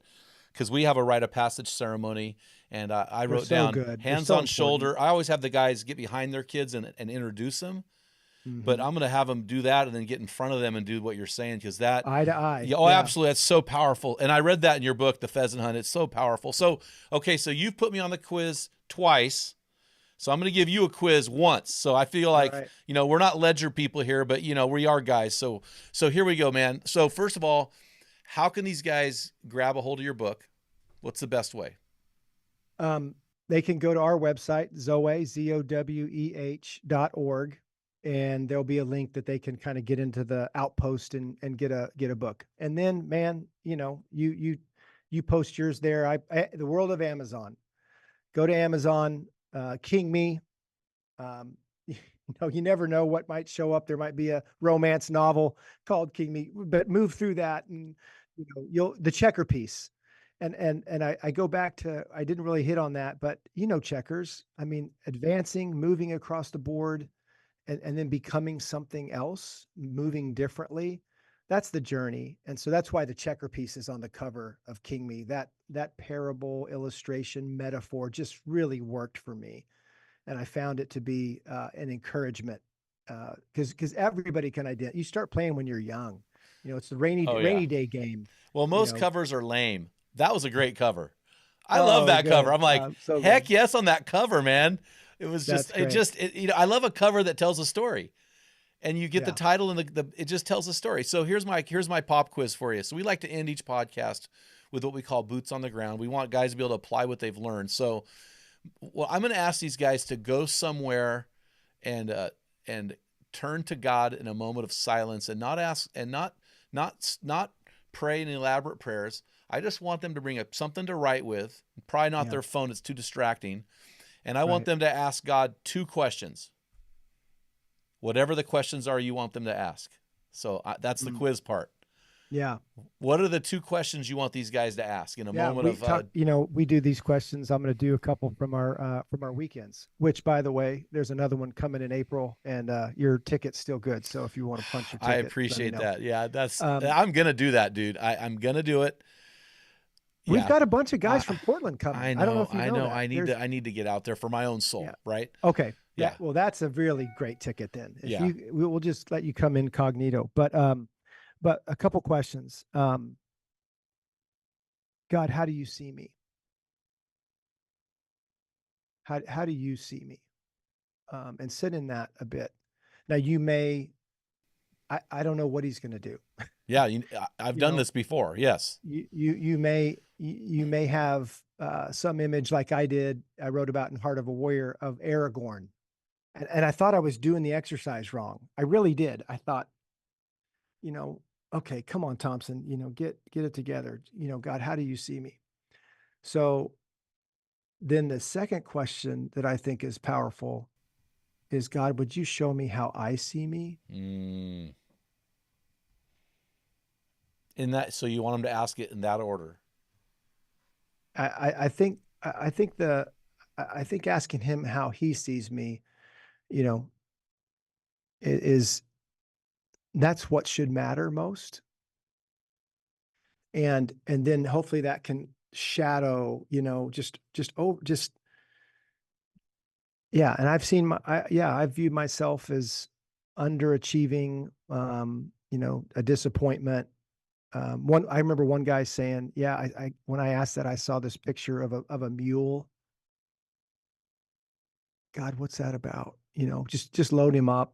because we have a rite of passage ceremony, and I They're wrote so down good. They're hands so on important. shoulder. I always have the guys get behind their kids and introduce them, but Mhm. I'm going to have them do that and then get in front of them and do what you're saying, because that, Eye to eye. yeah, oh, Yeah. absolutely, that's so powerful. And I read that in your book, The Pheasant Hunt. It's so powerful. So, okay, so you've put me on the quiz twice. So I'm going to give you a quiz once. So I feel like, right. we're not ledger people here, but we are guys. So here we go, man. So first of all, how can these guys grab a hold of your book? What's the best way? They can go to our website, ZOWEH.org, and there'll be a link that they can kind of get into the Outpost and get a book. And then, man, you post yours there. The world of Amazon. Go to Amazon, King Me. You never know what might show up. There might be a romance novel called King Me, but move through that, and the checker piece. And I go back to, I didn't really hit on that, but checkers. I mean, advancing, moving across the board, and then becoming something else, moving differently. That's the journey. And so that's why the checker piece is on the cover of King Me. That parable, illustration, metaphor just really worked for me. And I found it to be an encouragement, because everybody can identify. You start playing when you're young. It's the rainy day game. Well, most covers are lame. That was a great cover. I love that good. cover. I'm like, so heck good. yes on that cover, man. It was That's just, great. I love a cover that tells a story, and you get the Yeah. title and it just tells a story. So here's my pop quiz for you. So we like to end each podcast with what we call boots on the ground. We want guys to be able to apply what they've learned. So, well, I'm going to ask these guys to go somewhere and turn to God in a moment of silence, and not ask, and not pray in elaborate prayers. I just want them to bring up something to write with, probably not their phone. It's too distracting. And I want them to ask God 2 questions. Whatever the questions are you want them to ask. So that's the quiz part. Yeah. What are the 2 questions you want these guys to ask in a moment of? We do these questions. I'm going to do a couple from our weekends. Which, by the way, there's another one coming in April, and your ticket's still good. So if you want to punch your ticket, I appreciate that. Yeah, that's. Um, I'm going to do that, dude. I'm going to do it. We've got a bunch of guys from Portland coming. I know. I don't know if you know that. I need to get out there for my own soul, right? Okay. Yeah. Well, that's a really great ticket then. We'll just let you come incognito. But a couple questions. God, how do you see me? How do you see me? And sit in that a bit. Now I don't know what he's going to do. Yeah, I've done this before. Yes. You may have some image like I did. I wrote about in Heart of a Warrior of Aragorn, and I thought I was doing the exercise wrong. I really did. I thought, okay, come on, Thompson, get it together. God, how do you see me? So then the second question that I think is powerful is, God, would you show me how I see me? In that, so you want them to ask it in that order. I think asking him how he sees me, is that's what should matter most. And then hopefully that can shadow, yeah. And I've seen I view myself as underachieving, a disappointment. I remember one guy saying, I when I asked that, I saw this picture of a mule. God, what's that about? Just load him up.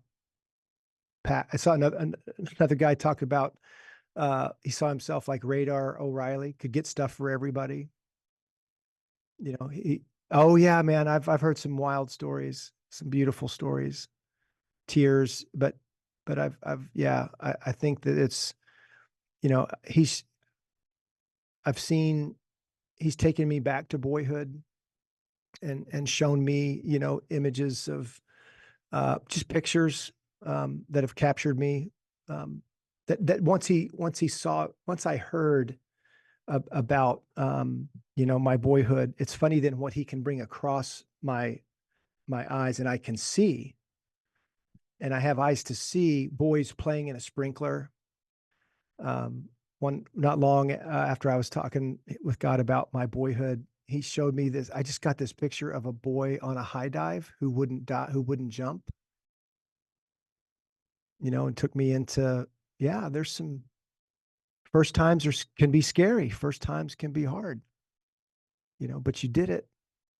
I saw another guy talk about, he saw himself like Radar O'Reilly, could get stuff for everybody. Oh yeah, man, I've heard some wild stories, some beautiful stories, tears, but I think that it's, he's taken me back to boyhood and shown me, images of just pictures that have captured me. That once I heard about my boyhood, it's funny then what he can bring across my my eyes and I can see, and I have eyes to see boys playing in a sprinkler. One not long after I was talking with God about my boyhood, he showed me this. I just got this picture of a boy on a high dive who wouldn't jump, and took me into, there's some first times can be scary. First times can be hard, but you did it,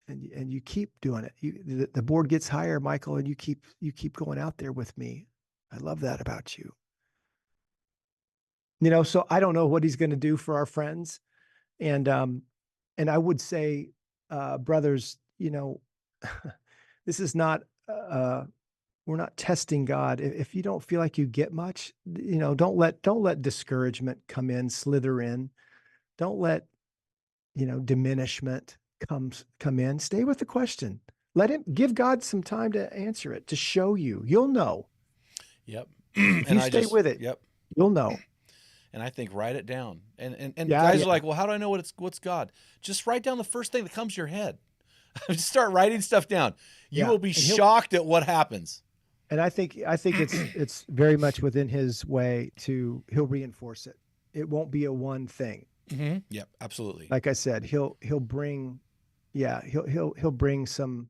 and you keep doing it. The board gets higher, Michael, and you keep going out there with me. I love that about you. So I don't know what he's going to do for our friends. And I would say, brothers, this is not, we're not testing God. If you don't feel like you get much, don't let discouragement slither in. Don't let, diminishment come in. Stay with the question. Give God some time to answer it, to show you. You'll know. Yep. If you stay with it, yep. You'll know. And I think write it down. And Yeah, guys are like, well, how do I know what's God? Just write down the first thing that comes to your head. Just start writing stuff down. You will be shocked at what happens. And I think it's very much within his way he'll reinforce it. It won't be a one thing. Mm-hmm. Yep, absolutely. Like I said, he'll bring some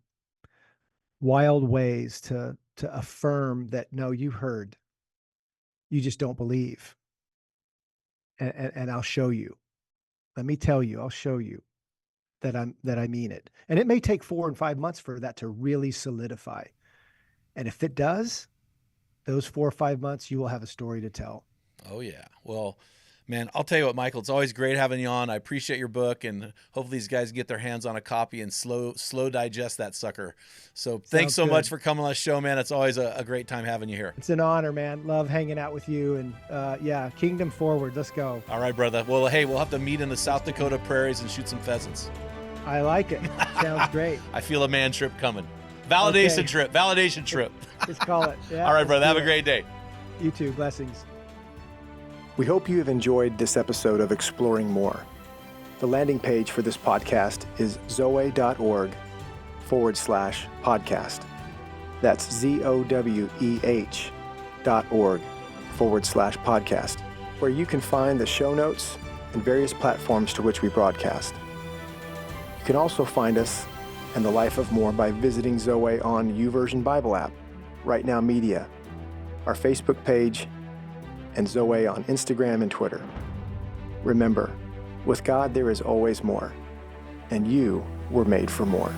wild ways to affirm that, no, you heard. You just don't believe. And I'll show you. Let me tell you, I'll show you that I mean it. And it may take 4 and 5 months for that to really solidify. And if it does, those 4 or 5 months, you will have a story to tell. Oh yeah. Well, man, I'll tell you what, Michael, it's always great having you on. I appreciate your book, and hopefully these guys get their hands on a copy and slow digest that sucker. So thanks so much for coming on the show, man. It's always a great time having you here. It's an honor, man. Love hanging out with you. And kingdom forward. Let's go. All right, brother. Well, hey, we'll have to meet in the South Dakota prairies and shoot some pheasants. I like it. Sounds great. I feel a man trip coming. Validation trip. Let's call it. Yeah, all right, brother. Have a great day. You too. Blessings. We hope you have enjoyed this episode of Exploring More. The landing page for this podcast is zoe.org/podcast. That's ZOWEH.org/podcast, where you can find the show notes and various platforms to which we broadcast. You can also find us and the Life of More by visiting Zoe on YouVersion Bible app, Right Now Media, our Facebook page, and Zoe on Instagram and Twitter. Remember, with God there is always more, and you were made for more.